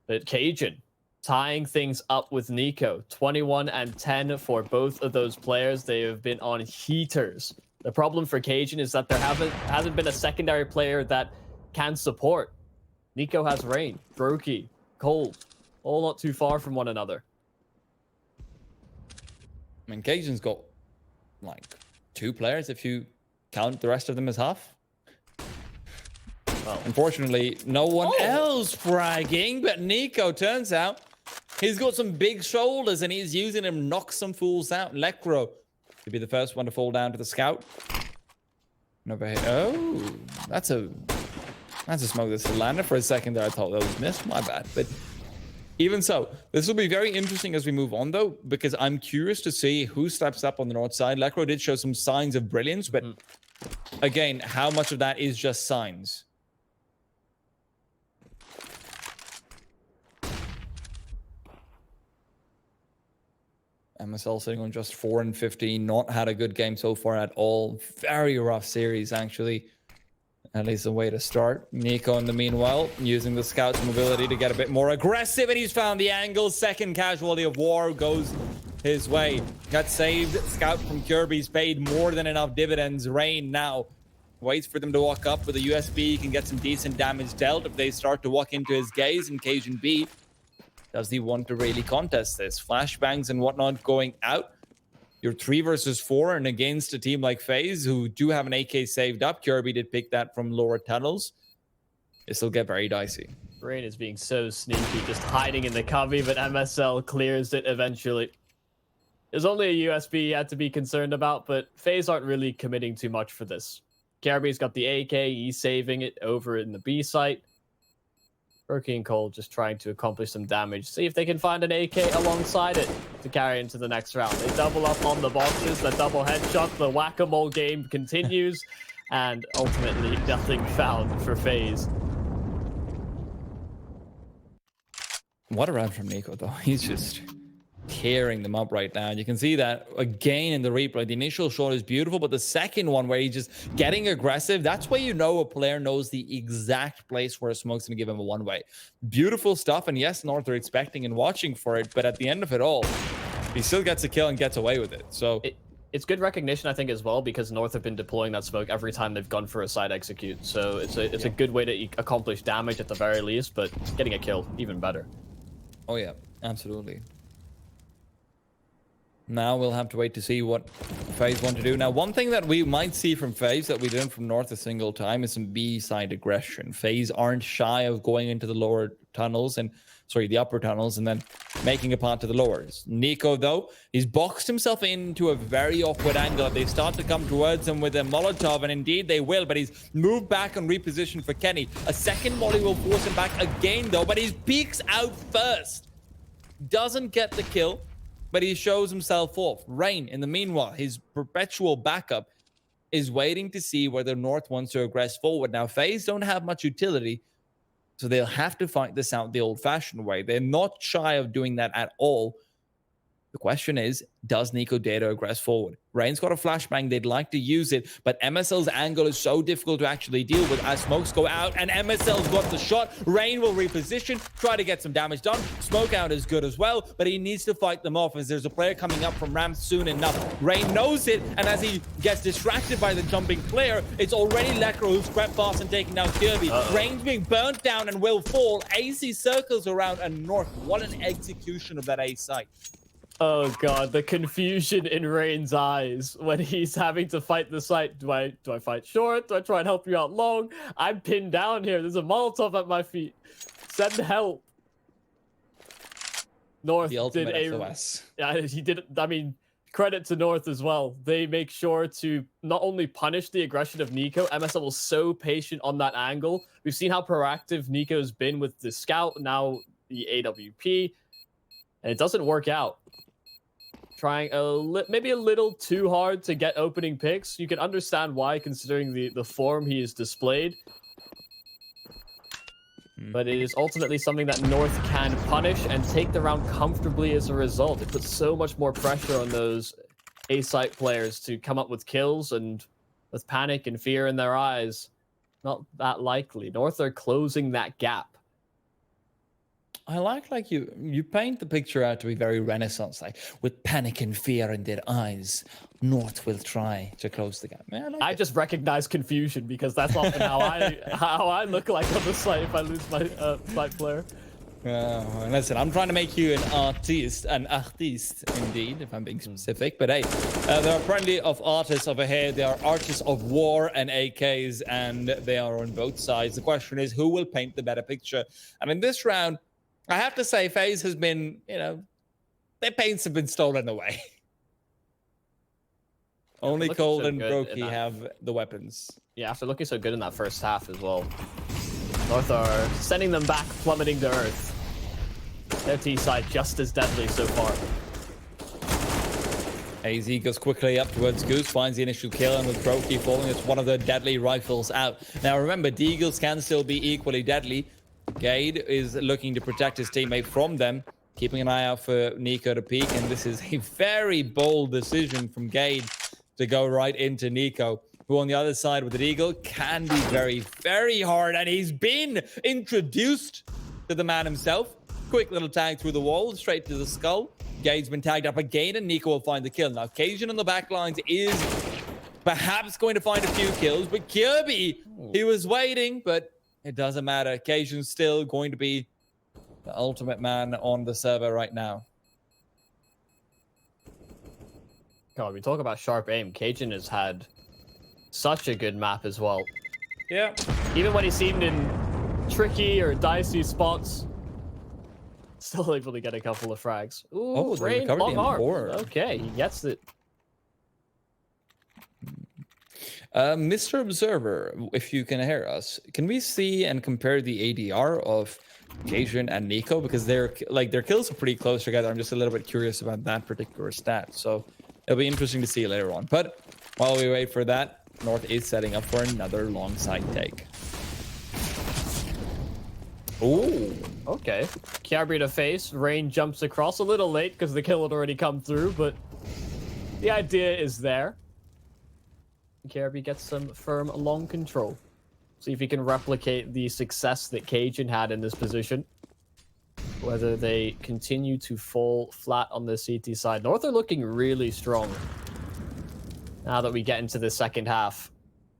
But Cajun tying things up with niko. 21 and 10 for both of those players. They have been on heaters. The problem for Cajun is that there hasn't been a secondary player that can support. niko has Rain, Brokey, Cold, all not too far from one another. I mean, Cajun's got like 2 players if you count the rest of them as half. Well, unfortunately, no one else fragging, but niko turns out he's got some big shoulders and he's using them to knock some fools out. Lekro to be the first one to fall down to the scout. Over here. Oh, that's a smoke that's landed for a second there. I thought that was missed. My bad. But even so, this will be very interesting as we move on, though, because I'm curious to see who steps up on the north side. Lekro did show some signs of brilliance, but again, how much of that is just signs? MSL sitting on just 4 and 15, not had a good game so far at all. Very rough series, actually. At least a way to start. niko, in the meanwhile, using the scout's mobility to get a bit more aggressive, and he's found the angle. Second casualty of war goes his way. Got saved. Scout from Kirby's paid more than enough dividends. Rain now waits for them to walk up with a USB. He can get some decent damage dealt if they start to walk into his gaze. And Cajun B, does he want to really contest this? Flashbangs and whatnot going out. You're 3 versus 4 and against a team like FaZe, who do have an AK saved up. Kirby did pick that from lower tunnels. This will get very dicey. Rain is being so sneaky, just hiding in the cubby, but MSL clears it eventually. There's only a USB he had to be concerned about, but FaZe aren't really committing too much for this. Kirby's got the AK, he's saving it over in the B site. Brokey and Cole just trying to accomplish some damage. See if they can find an AK alongside it to carry into the next round. They double up on the boxes, the double headshot, the whack-a-mole game continues, and ultimately nothing found for FaZe. What a round from niko, though. He's just tearing them up right now. And you can see that again in the replay. The initial shot is beautiful, but the second one where he's just getting aggressive, that's where you know a player knows the exact place where a smoke's going to give him a one-way. Beautiful stuff. And yes, North are expecting and watching for it, but at the end of it all, he still gets a kill and gets away with it. So it's good recognition, I think, as well, because North have been deploying that smoke every time they've gone for a side execute. So it's a good way to accomplish damage at the very least, but getting a kill, even better. Oh yeah, absolutely. Now we'll have to wait to see what FaZe want to do. Now, one thing that we might see from FaZe that we didn't from North a single time is some B-side aggression. FaZe aren't shy of going into the lower tunnels and, sorry, the upper tunnels and then making a path to the lowers. niko, though, he's boxed himself into a very awkward angle. They start to come towards him with a Molotov, and indeed they will, but he's moved back and repositioned for Kenny. A second molly will force him back again, though, but he peeks out first. Doesn't get the kill, but he shows himself off. Rain, in the meanwhile, his perpetual backup, is waiting to see whether North wants to aggress forward. Now, FaZe don't have much utility, so they'll have to fight this out the old-fashioned way. They're not shy of doing that at all. The question is, does niko dare to aggress forward? Rain's got a flashbang. They'd like to use it, but MSL's angle is so difficult to actually deal with as smokes go out, and MSL's got the shot. Rain will reposition, try to get some damage done. Smoke out is good as well, but he needs to fight them off as there's a player coming up from ramp soon enough. Rain knows it, and as he gets distracted by the jumping player, it's already Lekro who's crept past and taking down Kirby. Rain's being burnt down and will fall. AC circles around, and North, what an execution of that A site. Oh god, the confusion in Rain's eyes when he's having to fight the site. Do I fight short? Do I try and help you out long? I'm pinned down here. There's a Molotov at my feet. Send help. North The ultimate did SOS. Yeah, he did. I mean, credit to North as well. They make sure to not only punish the aggression of niko. MSL was so patient on that angle. We've seen how proactive niko's been with the scout, now the AWP, and it doesn't work out. Trying maybe a little too hard to get opening picks. You can understand why, considering the form he has displayed. But it is ultimately something that North can punish and take the round comfortably as a result. It puts so much more pressure on those A-site players to come up with kills, and with panic and fear in their eyes, not that likely. North are closing that gap. I like you paint the picture out to be very Renaissance, like with panic and fear in their eyes. North will try to close the gap. Man, I just recognize confusion because that's often how I look like on the site if I lose my site player. Listen, I'm trying to make you an artiste indeed, if I'm being specific. But hey, there are plenty of artists over here. There are artists of war and AKs, and they are on both sides. The question is, who will paint the better picture? And in this round, I have to say, Faze has been, their paints have been stolen away. Only Cold and Brokey have the weapons. Yeah, after looking so good in that first half as well. North are sending them back, plummeting to earth. Their T side just as deadly so far. AZ goes quickly up towards Goose, finds the initial kill, and with Brokey falling, it's one of the deadly rifles out. Now remember, Deagles can still be equally deadly. Gade is looking to protect his teammate from them, keeping an eye out for niko to peek, and this is a very bold decision from Gade to go right into niko, who on the other side with the Eagle can be very, very hard, and he's been introduced to the man himself. Quick little tag through the wall, straight to the skull. Gade's been tagged up again, and niko will find the kill. Now, Cajun on the back lines is perhaps going to find a few kills, but Kirby, he was waiting, but it doesn't matter. Cajun's still going to be the ultimate man on the server right now. God, we talk about sharp aim. Cajun has had such a good map as well. Yeah. Even when he seemed in tricky or dicey spots, still able to get a couple of frags. Ooh, Rain, long arm. Okay, he gets it. Mr. Observer, if you can hear us, can we see and compare the ADR of Cajun and niko? Because their kills are pretty close together. I'm just a little bit curious about that particular stat. So it'll be interesting to see later on. But while we wait for that, North is setting up for another long side take. Ooh, okay. Kiabri to face. Rain jumps across a little late because the kill had already come through, but the idea is there. Kiabri gets some firm long control. See if he can replicate the success that Cajun had in this position. Whether they continue to fall flat on the CT side. North are looking really strong now that we get into the second half.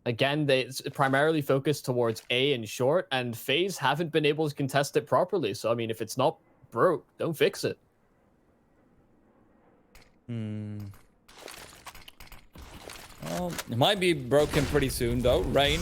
Again, they primarily focused towards A and short, and FaZe haven't been able to contest it properly. So, I mean, if it's not broke, don't fix it. Well, it might be broken pretty soon, though. Rain,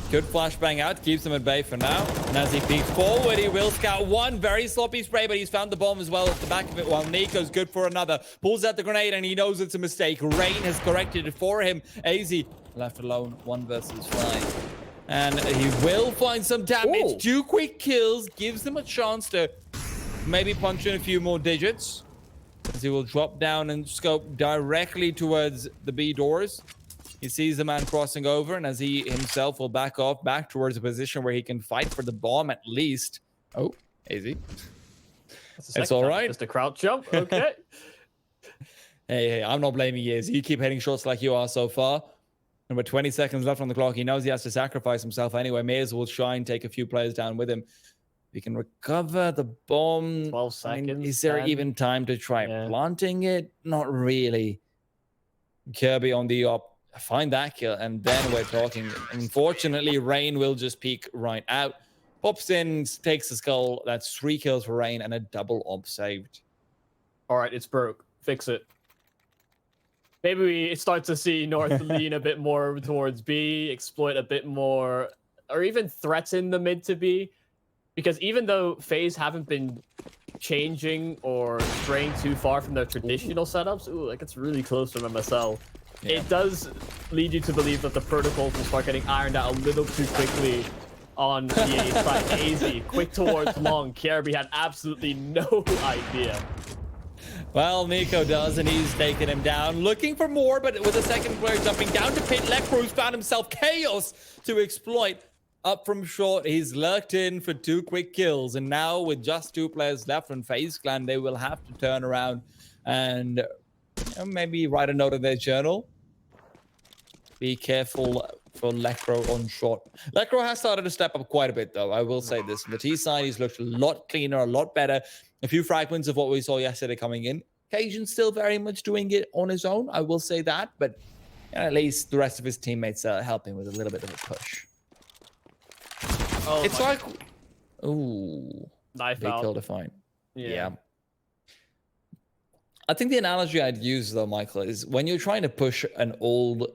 good flashbang out, keeps him at bay for now. And as he peeks forward, he will scout one very sloppy spray, but he's found the bomb as well at the back of it, while niko's good for another. Pulls out the grenade, and he knows it's a mistake. Rain has corrected it for him. AZ left alone, 1 versus 5. And he will find some damage. Ooh. 2 quick kills, gives them a chance to maybe punch in a few more digits. As he will drop down and scope directly towards the B doors. He sees the man crossing over, and as he himself will back off back towards a position where he can fight for the bomb at least. Oh, AZ. It's all right. Just a crouch jump. Okay. Hey, I'm not blaming you. You keep hitting shots like you are so far. And with 20 seconds left on the clock, he knows he has to sacrifice himself anyway. May as well try and take a few players down with him. He can recover the bomb. 12 seconds. I mean, is there even time to try planting it? Not really. Kirby on the op. Find that kill, and then we're talking. Unfortunately, Rain will just peek right out. Pops in, takes the skull. That's 3 kills for Rain and a double op saved. All right, it's broke. Fix it. Maybe we start to see North lean a bit more towards B, exploit a bit more, or even threaten the mid to B. Because even though FaZe haven't been changing or straying too far from their traditional setups, ooh, that gets really close from MSL. Yeah. It does lead you to believe that the protocols will start getting ironed out a little too quickly on the A side. AZ, quick towards long. Kirby had absolutely no idea. Well, niko does, and he's taking him down. Looking for more, but with a second player jumping down to pit, Lekro's found himself chaos to exploit. Up from short, he's lurked in for 2 quick kills. And now with just 2 players left from Faze Clan, they will have to turn around and maybe write a note in their journal. Be careful for leikkeet on short. leikkeet has started to step up quite a bit, though. I will say this. From the T side, he's looked a lot cleaner, a lot better. A few fragments of what we saw yesterday coming in. Cajun still very much doing it on his own. I will say that, but at least the rest of his teammates are helping with a little bit of a push. Oh, it's like, ooh, knife they out. killed a fine. Yeah. I think the analogy I'd use, though, Michael, is when you're trying to push an old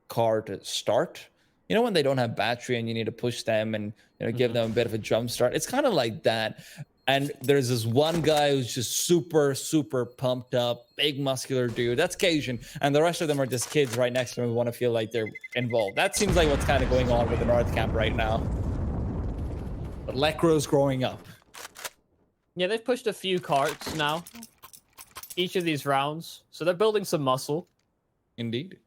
car to start, you know, when they don't have battery and you need to push them and, you know, give them a bit of a jump start. It's kind of like that. And there's this one guy who's just super, super pumped up, big muscular dude. That's Cajun. And the rest of them are just kids right next to him who want to feel like they're involved. That seems like what's kind of going on with the North camp right now. But leikkeet's growing up. Yeah, they've pushed a few carts now. Each of these rounds. So they're building some muscle. Indeed.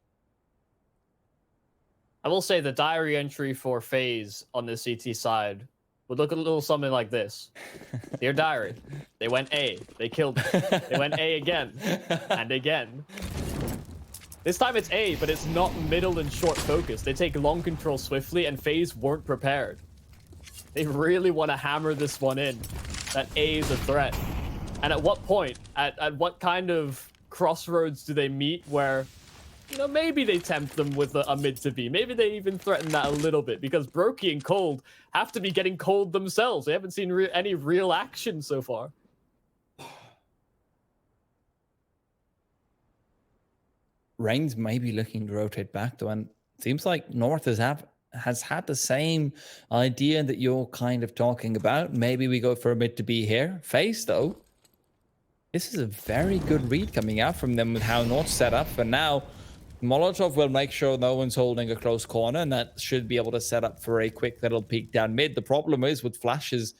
I will say the diary entry for Faze on the CT side would look a little something like this. Dear diary, they went A. They killed it. They went A again. And again. This time it's A, but it's not middle and short focus. They take long control swiftly, and Faze weren't prepared. They really want to hammer this one in. That A is a threat. And at what point, at what kind of crossroads do they meet where, you know, maybe they tempt them with a mid to B. Maybe they even threaten that a little bit, because Brokey and Cold have to be getting cold themselves. They haven't seen any real action so far. Reigns may be looking to rotate back, though, and seems like North has had the same idea that you're kind of talking about. Maybe we go for a mid to B here. Faze, though, this is a very good read coming out from them with how North's set up. And now Molotov will make sure no one's holding a close corner, and that should be able to set up for a quick little peek down mid. The problem is with flashes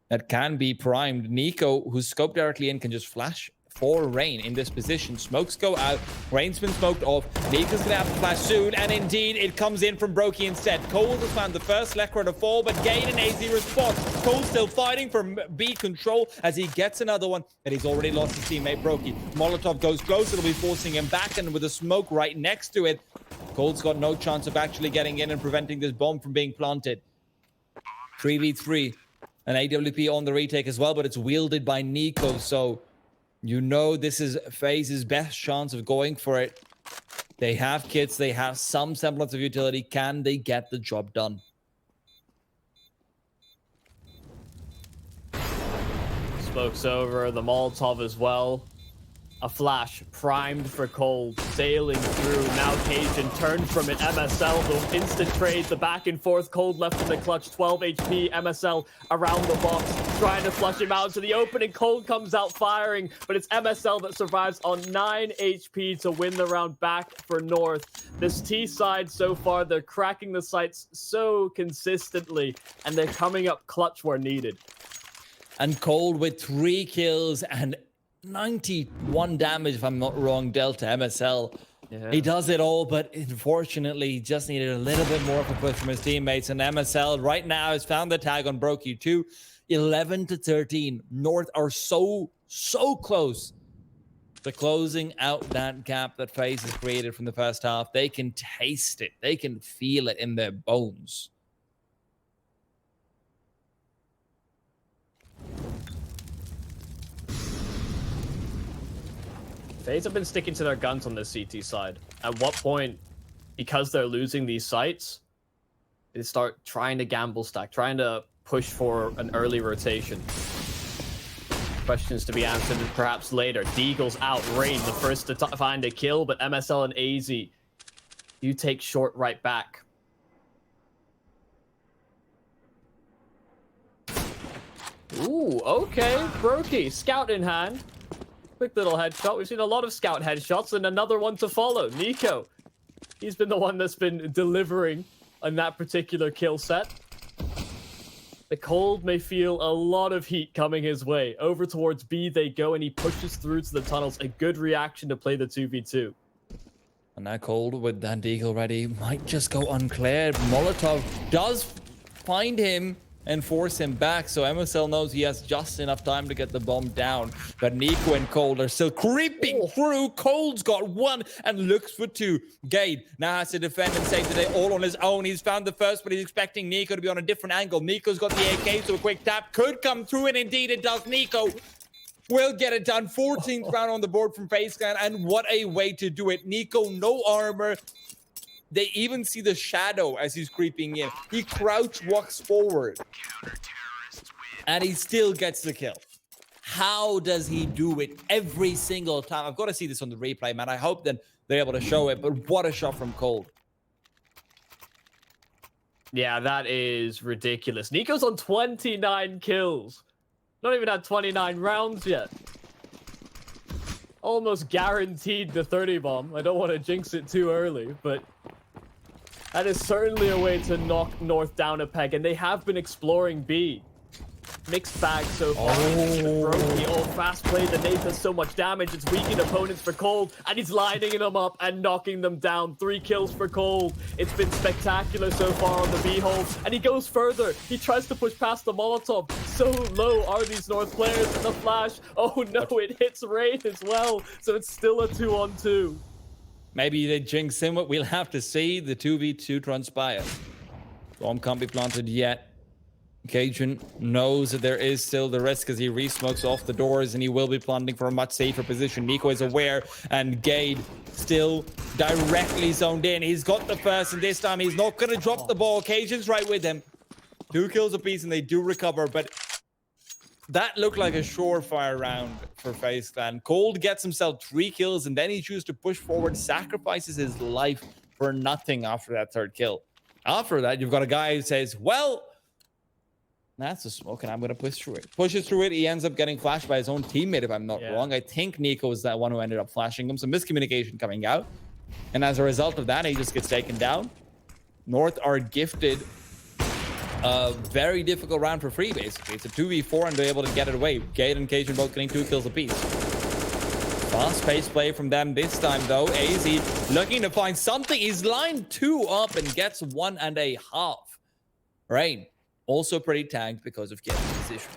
that can be primed, niko, who's scoped directly in, can just flash for Rain in this position. Smokes go out. Rain's been smoked off. niko's gonna have to flash soon, and indeed it comes in from Brokey instead. Cold has found the first leikkeet to fall, but Gain and AZ response. Cold still fighting for B control as he gets another one, and he's already lost his teammate Brokey. Molotov goes close. It'll be forcing him back, and with a smoke right next to it, Cold's got no chance of actually getting in and preventing this bomb from being planted. 3v3. An AWP on the retake as well, but it's wielded by niko, so you know this is Faze's best chance of going for it. They have kits. They have some semblance of utility. Can they get the job done? Smoke's over. The Molotov as well. A flash primed for Cold, sailing through. Now Cajun turned from it. MSL, the instant trade, the back and forth. Cold left in the clutch, 12 HP. MSL around the box, trying to flush him out to the opening. Cold comes out firing, but it's MSL that survives on 9 HP to win the round back for North. This T side so far, they're cracking the sights so consistently, and they're coming up clutch where needed. And Cold with 3 kills and 91 damage, if I'm not wrong, dealt to MSL. Yeah. He does it all, but unfortunately, he just needed a little bit more of a push from his teammates. And MSL right now has found the tag on Brokey too. 11-13. North are so close to closing out that gap that Faze has created from the first half. They can taste it. They can feel it in their bones. Faze have been sticking to their guns on the CT side. At what point, because they're losing these sites, they start trying to gamble stack, trying to push for an early rotation. Questions to be answered perhaps later. Deagle's out. Rain, the first to find a kill, but MSL and AZ, you take short right back. Ooh, okay. Brokey, scout in hand. Quick little headshot. We've seen a lot of scout headshots, and another one to follow. niko. He's been the one that's been delivering on that particular kill set. The Cold may feel a lot of heat coming his way. Over towards B they go, and he pushes through to the tunnels. A good reaction to play the 2v2. And now Cold with that deagle ready might just go uncleared. Molotov does find him. and force him back. So MSL knows he has just enough time to get the bomb down. But niko and Cold are still creeping through. Cold's got one and looks for two. Gade now has to defend and save the day all on his own. He's found the first, but he's expecting niko to be on a different angle. niko's got the AK, so a quick tap could come through, and indeed it does. niko will get it done. 14th round on the board from Faze Clan, and what a way to do it. niko, no armor. They even see the shadow as he's creeping in. He crouch walks forward, and he still gets the kill. How does he do it every single time? I've got to see this on the replay, man. I hope that they're able to show it, but what a shot from Cold. Yeah, that is ridiculous. niko's on 29 kills. Not even had 29 rounds yet. Almost guaranteed the 30 bomb. I don't want to jinx it too early, but that is certainly a way to knock North down a peg, and they have been exploring B. Mixed bag so far. Brokey, all fast play. The nade does so much damage. It's weakening opponents for Cold, and he's lining them up and knocking them down. 3 kills for Cold. It's been spectacular so far on the B hole, and he goes further. He tries to push past the Molotov. So low are these North players, and the flash. Oh no, it hits Rain as well. So it's still a 2-on-2. Maybe they jinx him, but we'll have to see the 2v2 transpire. Bomb can't be planted yet. Cajun knows that there is still the risk as he re-smokes off the doors, and he will be planting for a much safer position. niko is aware, and Gade still directly zoned in. He's got the first, and this time he's not going to drop the ball. Cajun's right with him. 2 kills apiece, and they do recover, but that looked like a surefire round for Faze Clan. Cold gets himself 3 kills, and then he chooses to push forward, sacrifices his life for nothing after that 3rd kill. After that, you've got a guy who says, well, that's a smoke, and I'm going to push through it. Pushes through it. He ends up getting flashed by his own teammate, if I'm not wrong. I think niko is that one who ended up flashing him. Some miscommunication coming out. And as a result of that, he just gets taken down. North are gifted a very difficult round for free, basically. It's a 2v4, and they're able to get it away. Gade and Cajun both getting 2 kills apiece. Fast-paced play from them this time, though. AZ looking to find something. He's lined 2 up and gets 1.5. Right. Also pretty tagged because of Gade's position.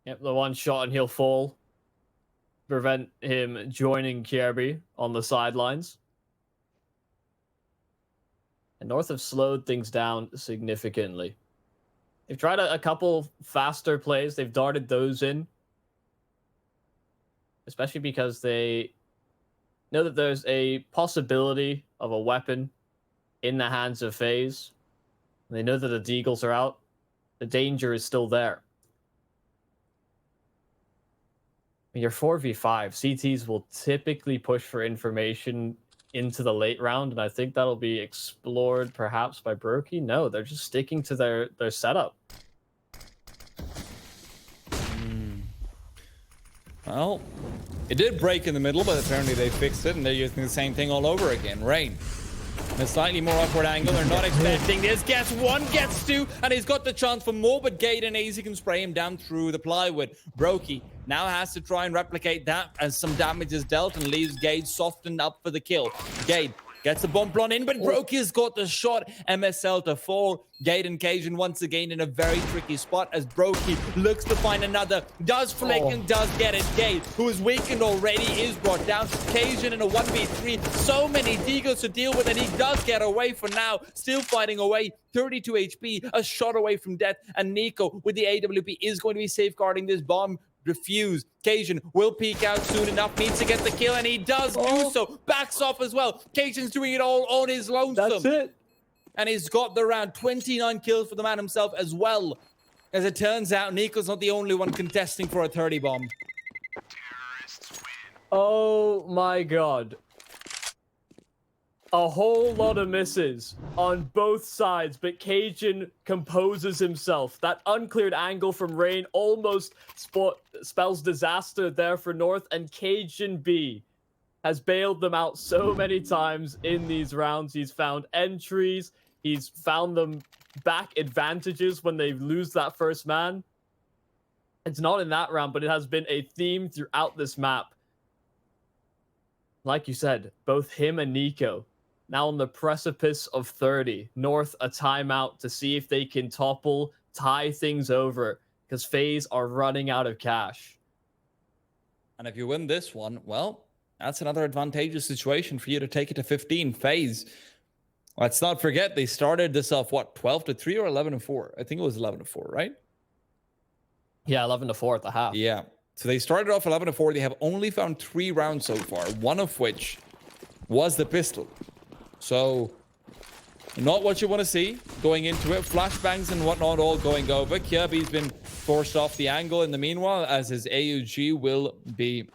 Yep, the one shot and he'll fall. Prevent him joining Kjerby on the sidelines. And North have slowed things down significantly. They've tried a couple faster plays. They've darted those in. Especially because they know that there's a possibility of a weapon in the hands of Faze. They know that the Deagles are out. The danger is still there. When you're 4v5, CTs will typically push for information into the late round, and I think that'll be explored perhaps by Brokey. No, they're just sticking to their setup. Well, it did break in the middle, but apparently they fixed it, and they're using the same thing all over again. Rain. A slightly more upward angle. They're not expecting this. Gets 1, gets 2, and he's got the chance for more, but Gade and AZ can spray him down through the plywood. Brokey now has to try and replicate that as some damage is dealt and leaves Gade softened up for the kill. Gade gets the bomb blown in, but Brokey's got the shot. MSL to fall. Gade and Cajun once again in a very tricky spot as Brokey looks to find another. Does flick and does get it. Gade, who is weakened already, is brought down. Cajun in a 1v3. So many Deagles to deal with, and he does get away for now. Still fighting away. 32 HP, a shot away from death. And niko with the AWP is going to be safeguarding this bomb. Refuse. Cajun will peek out soon enough, needs to get the kill, and he does do so. Backs off as well. Cajun's doing it all on his lonesome. That's it. And he's got the round. 29 kills for the man himself as well. As it turns out, niko's not the only one contesting for a 30 bomb. Oh my god. A whole lot of misses on both sides, but Cajun composes himself. That uncleared angle from Rain almost spells disaster there for North, and Cajun B has bailed them out so many times in these rounds. He's found entries. He's found them back advantages when they lose that first man. It's not in that round, but it has been a theme throughout this map. Like you said, both him and niko, now on the precipice of 30. North a timeout to see if they can tie things over, because FaZe are running out of cash. And if you win this one, well, that's another advantageous situation for you to take it to 15. FaZe, let's not forget, they started this off, what, 12-3 or 11-4? I think it was 11-4, right? Yeah, 11-4 at the half. Yeah. So they started off 11-4. They have only found 3 rounds so far, one of which was the pistol. So, not what you want to see going into it. Flashbangs and whatnot all going over. Kirby's been forced off the angle in the meanwhile, as his AUG will be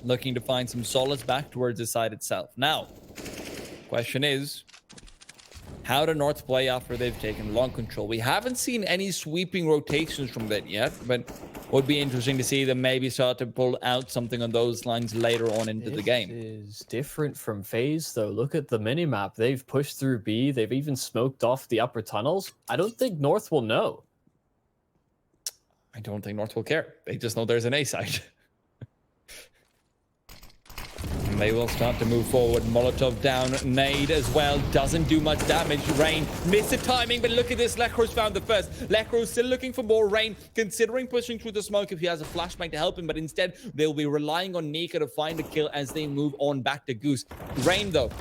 looking to find some solace back towards the side itself. Now, question is, how do North play after they've taken long control? We haven't seen any sweeping rotations from that yet, but would be interesting to see them maybe start to pull out something on those lines later on into the game. This is different from FaZe, though. Look at the minimap. They've pushed through B. They've even smoked off the upper tunnels. I don't think North will know. I don't think North will care. They just know there's an A side. And they will start to move forward. Molotov down, nade as well. Doesn't do much damage. Rain missed the timing, but look at this. leikkeet's found the first. leikkeet still looking for more. Rain considering pushing through the smoke if he has a flashbang to help him, but instead they'll be relying on niko to find a kill as they move on back to Goose. Rain, though,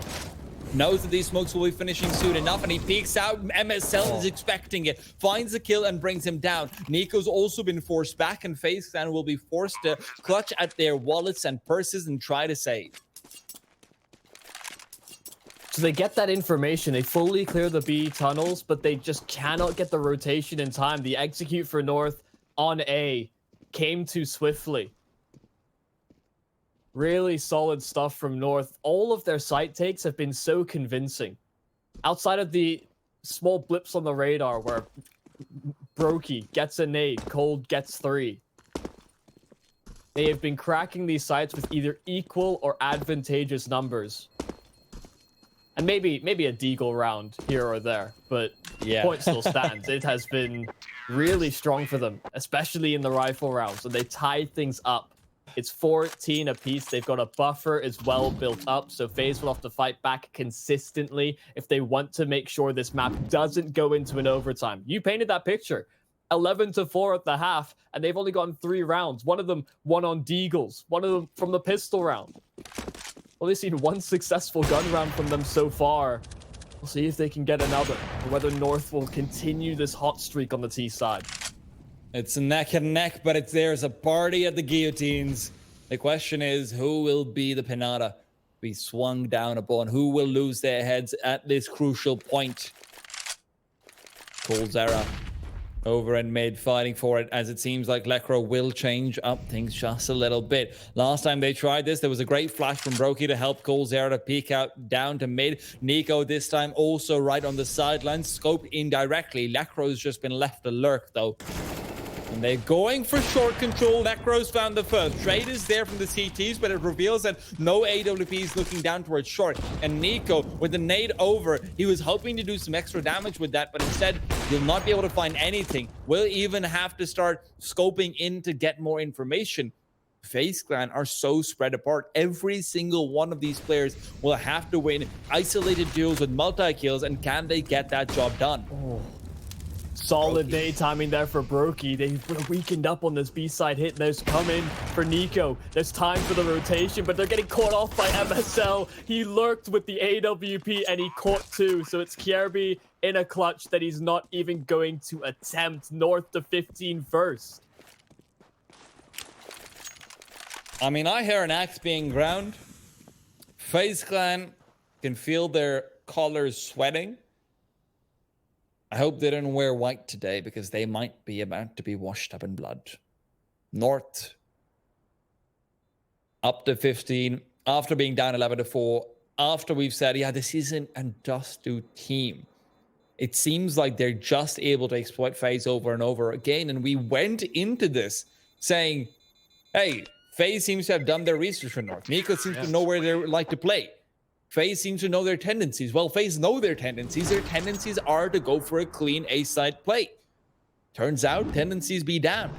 knows that these smokes will be finishing soon enough, and he peeks out. MSL is expecting it, finds the kill and brings him down. niko's also been forced back, and Faze Clan will be forced to clutch at their wallets and purses and try to save. So they get that information, they fully clear the B tunnels, but they just cannot get the rotation in time. The execute for North on A came too swiftly. Really solid stuff from North. All of their site takes have been so convincing. Outside of the small blips on the radar where Brokey gets a nade, Cold gets 3. They have been cracking these sites with either equal or advantageous numbers. And maybe a deagle round here or there, but yeah, point still stands. It has been really strong for them, especially in the rifle rounds. So they tied things up. It's 14 apiece. They've got a buffer as well built up, so FaZe will have to fight back consistently if they want to make sure this map doesn't go into an overtime. You painted that picture. 11-4 at the half, and they've only gotten 3 rounds. One of them won on deagles. One of them from the pistol round. Only seen 1 successful gun round from them so far. We'll see if they can get another, or whether North will continue this hot streak on the T side. It's neck and neck, but there's a party at the guillotines. The question is, who will be the pinata be swung down upon? Who will lose their heads at this crucial point? coldzera over in mid, fighting for it, as it seems like leikkeet will change up things just a little bit. Last time they tried this, there was a great flash from Brokey to help coldzera to peek out down to mid. niko this time also right on the sidelines, scoped indirectly. leikkeet's just been left to lurk, though. And they're going for short control. leikkeet's found the first. Trade is there from the CTs, but it reveals that no AWP is looking down towards short. And niko, with the nade over, he was hoping to do some extra damage with that, but instead, he'll not be able to find anything. We'll even have to start scoping in to get more information. Faze Clan are so spread apart. Every single one of these players will have to win isolated duels with multi-kills, and can they get that job done? Oh. Solid day timing there for Brokey. They've weakened up on this B-side hit. There's coming for niko. There's time for the rotation, but they're getting caught off by MSL. He lurked with the AWP and he caught 2. So it's Kjerby in a clutch that he's not even going to attempt. North to 15 first. I mean, I hear an axe being ground. Faze Clan can feel their collars sweating. I hope they didn't wear white today, because they might be about to be washed up in blood. North up to 15 after being down 11-4. After we've said, yeah, this isn't a DUST2 team. It seems like they're just able to exploit FaZe over and over again. And we went into this saying, hey, FaZe seems to have done their research for North. niko seems to know where they like to play. FaZe seems to know their tendencies. Well, FaZe know their tendencies. Their tendencies are to go for a clean A-side play. Turns out, tendencies be down.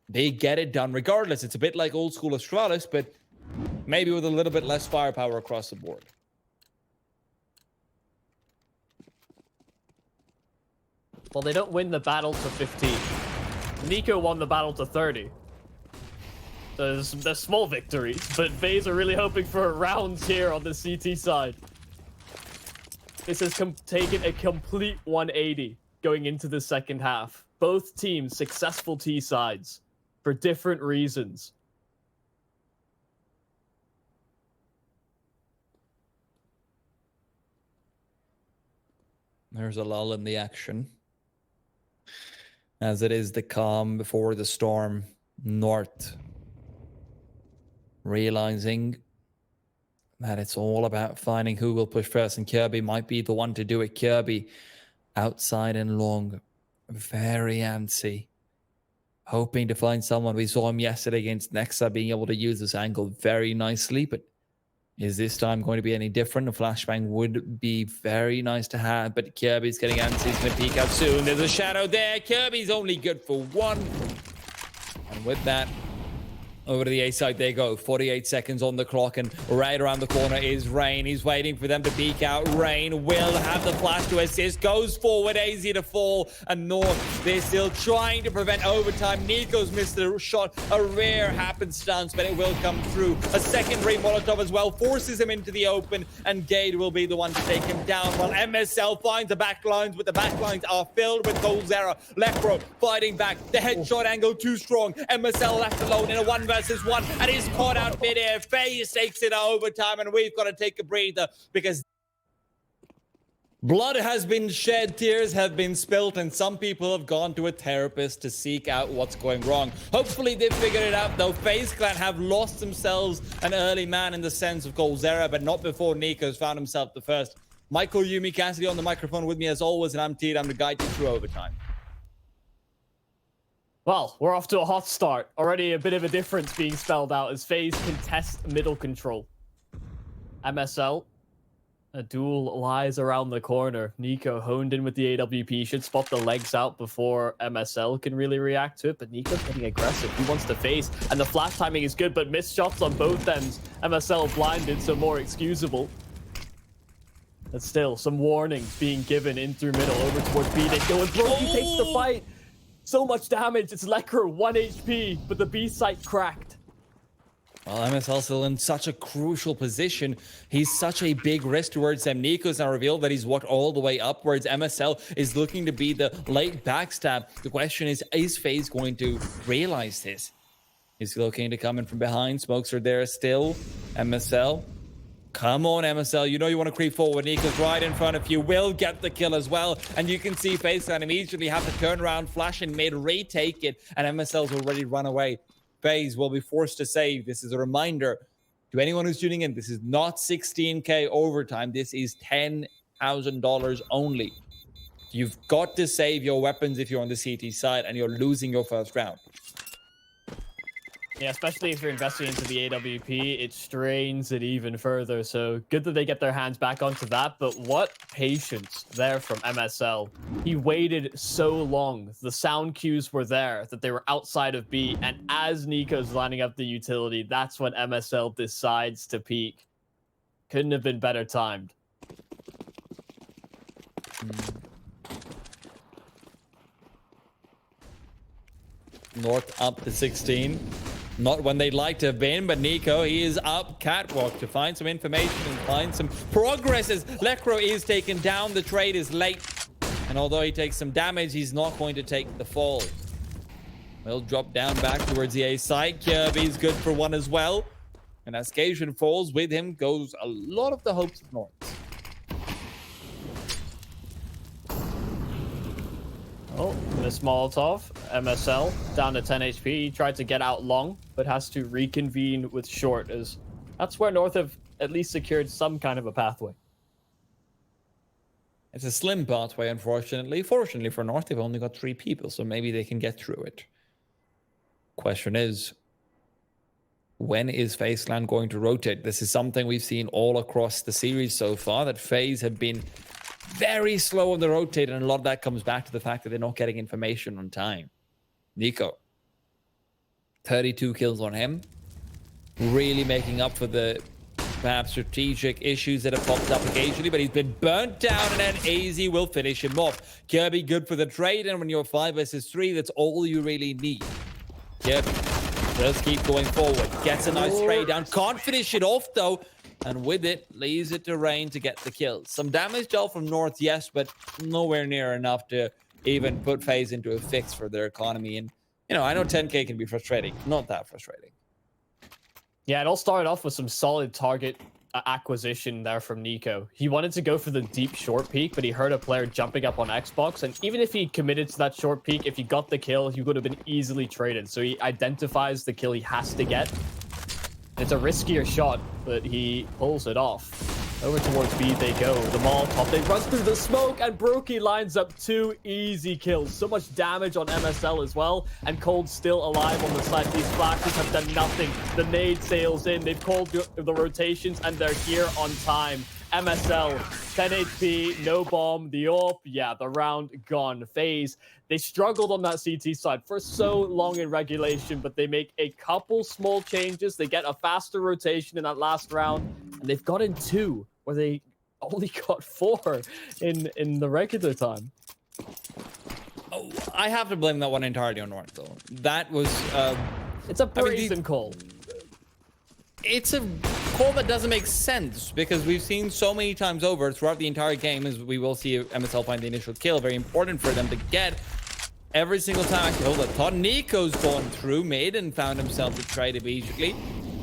They get it done regardless. It's a bit like old school Astralis, but maybe with a little bit less firepower across the board. Well, they don't win the battle to 15. niko won the battle to 30. There's small victories, but Faze are really hoping for rounds here on the CT side. This has taken a complete 180 going into the second half. Both teams successful T sides for different reasons. There's a lull in the action. As it is the calm before the storm. North realizing that it's all about finding who will push first, and Kirby might be the one to do it. Kirby outside and long, very antsy, hoping to find someone. We saw him yesterday against Nexa being able to use this angle very nicely, but is this time going to be any different? A flashbang would be very nice to have, but Kirby's getting antsy. He's going to peek out soon. There's a shadow there. Kirby's only good for one. And with that, over to the A side they go. 48 seconds on the clock, and right around the corner is Rain. He's waiting for them to peek out. Rain will have the flash to assist. Goes forward, AZ to fall. And North, they're still trying to prevent overtime. niko's missed the shot. A rare happenstance, but it will come through. A secondary Molotov as well forces him into the open, and Gade will be the one to take him down. While MSL finds the backlines, but the backlines are filled with coldzera. Lecro fighting back. The headshot angle too strong. MSL left alone in a 1v1, and he's caught out midair. Faze takes it overtime, and we've got to take a breather because blood has been shed, tears have been spilt, and some people have gone to a therapist to seek out what's going wrong. Hopefully they've figured it out, though. Faze Clan have lost themselves an early man in the sense of coldzera, but not before niko's found himself the first. Michael Yumi Cassidy on the microphone with me as always, and I'm Teed. I'm to guide you through overtime. Well, we're off to a hot start. Already a bit of a difference being spelled out as Faze contest middle control. MSL, a duel lies around the corner. niko honed in with the AWP, should spot the legs out before MSL can really react to it, but niko's getting aggressive. He wants to face, and the flash timing is good, but missed shots on both ends. MSL blinded, so more excusable. But still, some warnings being given in through middle over towards B. They go and Brokey takes the fight. So much damage. It's Lekro, 1 HP, but the B site cracked. Well, MSL still in such a crucial position. He's such a big risk towards them. niko's now revealed that he's walked all the way upwards. MSL is looking to be the late backstab. The question is Faze going to realize this? He's looking to come in from behind. Smokes are there still. MSL. Come on, MSL. You know you want to creep forward. niko's right in front of you. Will get the kill as well. And you can see Faze Clan immediately have to turn around, flash in mid, retake it. And MSL's already run away. Faze will be forced to save. This is a reminder to anyone who's tuning in. This is not 16K overtime. This is $10,000 only. You've got to save your weapons if you're on the CT side and you're losing your first round. Yeah, especially if you're investing into the AWP, it strains it even further. So good that they get their hands back onto that. But what patience there from MSL. He waited so long. The sound cues were there that they were outside of B. And as niko's lining up the utility, that's when MSL decides to peek. Couldn't have been better timed. North up to 16. Not when they'd like to have been, but niko, he is up catwalk to find some information and find some progress as Lekro is taken down. The trade is late. And although he takes some damage, he's not going to take the fall. He'll drop down back towards the A side. Kirby's good for one as well. And as Gasian falls, with him goes a lot of the hopes of North. Oh, miss Molotov. MSL down to 10 HP. He tried to get out long, but has to reconvene with short, as that's where North have at least secured some kind of a pathway. It's a slim pathway, unfortunately. Fortunately for North, they've only got 3 people, so maybe they can get through it. Question is, when is Faze Clan going to rotate? This is something we've seen all across the series so far, that Faze have been very slow on the rotate, and a lot of that comes back to the fact that they're not getting information on time. niko, 32 kills on him, really making up for the perhaps strategic issues that have popped up occasionally, but he's been burnt down, and then AZ will finish him off. Kirby good for the trade, and when you're 5 versus 3, that's all you really need. Kirby does keep going forward, gets a nice trade down, can't finish it off though, and with it, leaves it to Rain to get the kills. Some damage dealt from North, yes, but nowhere near enough to even put FaZe into a fix for their economy. And, you know, I know 10K can be frustrating. Not that frustrating. Yeah, it all started off with some solid target acquisition there from niko. He wanted to go for the deep short peek, but he heard a player jumping up on Xbox, and even if he committed to that short peek, if he got the kill, he would have been easily traded. So he identifies the kill he has to get. It's a riskier shot, but he pulls it off. Over towards B they go. The Molotov, they run through the smoke, and Brokey lines up 2 easy kills. So much damage on MSL as well, and Cold still alive on the side. These flashes have done nothing. The nade sails in. They've called the rotations, and they're here on time. MSL, 10 HP, no bomb, the AWP, yeah, the round gone. FaZe, they struggled on that CT side for so long in regulation, but they make a couple small changes. They get a faster rotation in that last round, and they've gotten 2, where they only got 4 in the regular time. Oh, I have to blame that one entirely on North, though. That was... it's a brazen call. It's a call that doesn't make sense, because we've seen so many times over throughout the entire game, as we will see MSL find the initial kill. Very important for them to get every single time. Actually, hold on. Thought niko's gone through mid and found himself the trade immediately.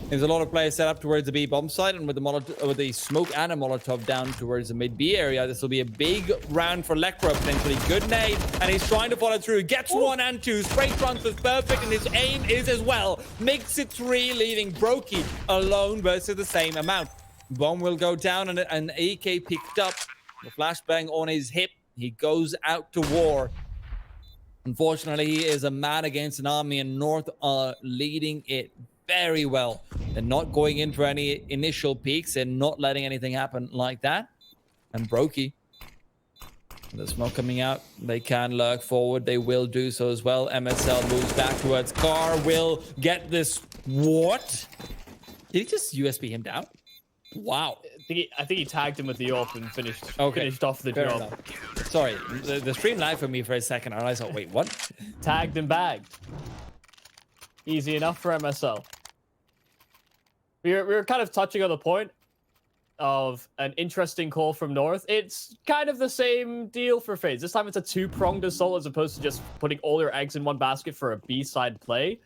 There's a lot of players set up towards the B bomb site, and with the smoke and a Molotov down towards the mid B area, this will be a big round for leikkeet, potentially. Good nade, and he's trying to follow through. Gets 1 and 2. Straight transfers perfect, and his aim is as well. Makes it 3, leaving Brokey alone versus the same amount. Bomb will go down, and an AK picked up. The flashbang on his hip. He goes out to war. Unfortunately, he is a man against an army, and North are leading it very well. They're not going in for any initial peaks and not letting anything happen like that. And Brokey, the smoke coming out, they can lurk forward. They will do so as well. MSL moves back towards Car, will get this. What? Did he just USB him down? Wow. I think he tagged him with the AWP and finished off the Fair job. enough. Sorry, the stream lagged for me for a second, and I thought, wait, what? Tagged and bagged. Easy enough for MSL. We were kind of touching on the point of an interesting call from North. It's kind of the same deal for FaZe. This time it's a 2-pronged assault as opposed to just putting all your eggs in one basket for a B-side play.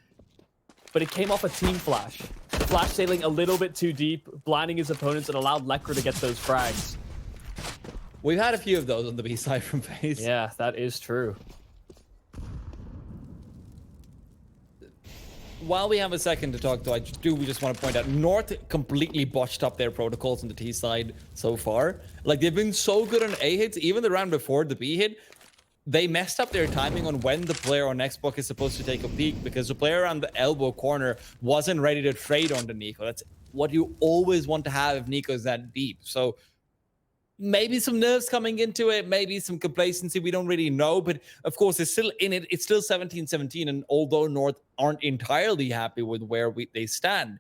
But it came off a team flash. The flash sailing a little bit too deep, blinding his opponents, and allowed leikkeet to get those frags. We've had a few of those on the B side from FaZe. Yeah, that is true. While we have a second to talk, though, we just want to point out North completely botched up their protocols on the T side so far. Like, they've been so good on A hits, even the round before the B hit. They messed up their timing on when the player on Xbox is supposed to take a peek, because the player around the elbow corner wasn't ready to trade on the niko. That's what you always want to have if niko's that deep. So maybe some nerves coming into it, maybe some complacency, we don't really know. But of course, it's still in it. It's still 17-17. And although North aren't entirely happy with where they stand,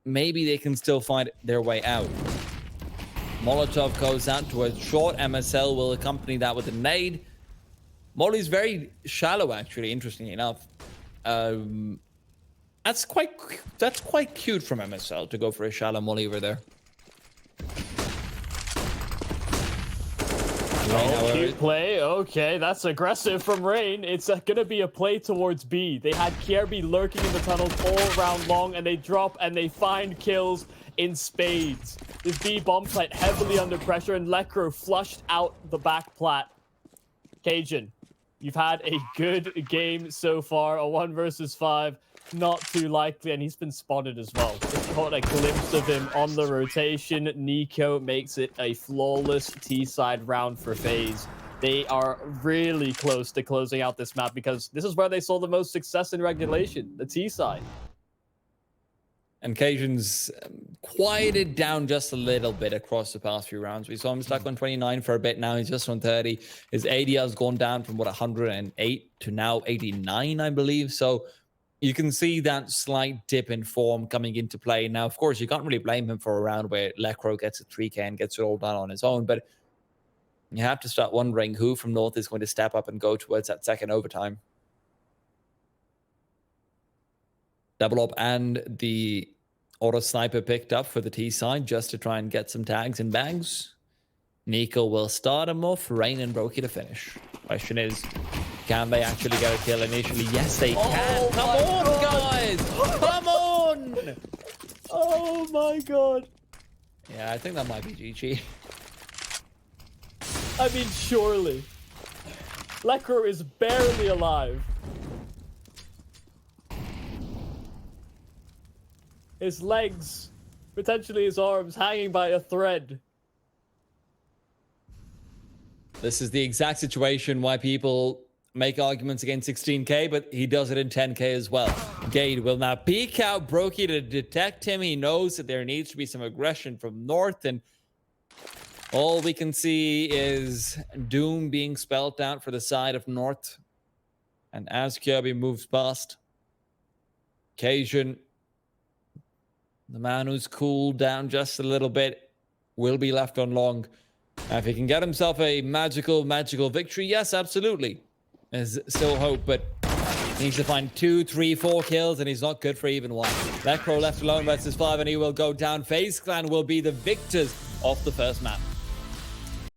maybe they can still find their way out. Molotov goes out towards short. MSL will accompany that with a nade. Molly's very shallow, actually, interestingly enough. That's quite cute from MSL to go for a shallow molly over there. Oh, cute play. Okay, that's aggressive from Rain. It's gonna be a play towards B. They had Kierby lurking in the tunnels all round long, and they drop and they find kills in spades. This B bomb site heavily under pressure, and leikkeet flushed out the back plat. Cajun, you've had a good game so far. A 1 versus 5. Not too likely, and he's been spotted as well. Just caught a glimpse of him on the rotation. niko makes it a flawless T-side round for FaZe. They are really close to closing out this map, because this is where they saw the most success in regulation, the T-side. And Cajun's quieted down just a little bit across the past few rounds. We saw him stuck on 29 for a bit. Now he's just on 30. His AD has gone down from, 108 to now 89, I believe. So you can see that slight dip in form coming into play. Now, of course, you can't really blame him for a round where leikkeet gets a 3K and gets it all done on his own, but you have to start wondering who from North is going to step up and go towards that second overtime. Double up and the auto sniper picked up for the T side just to try and get some tags and bags. niko will start him off. Rain and Brokey to finish. Question is, can they actually get a kill initially? Yes, they can. Come on, guys. Come on. Oh my god. Yeah, I think that might be GG. I mean, surely. leikkeet is barely alive. His legs, potentially his arms, hanging by a thread. This is the exact situation why people make arguments against 16K, but he does it in 10K as well. Gade will now peek out Brokey to detect him. He knows that there needs to be some aggression from North, and all we can see is doom being spelled out for the side of North. And as Kirby moves past, Cajun, the man who's cooled down just a little bit, will be left on long. If he can get himself a magical victory, yes, absolutely. There's still hope, but he needs to find 2, 3, 4 kills, and he's not good for even one. leikkeet left alone versus 5, and he will go down. Faze Clan will be the victors of the first map.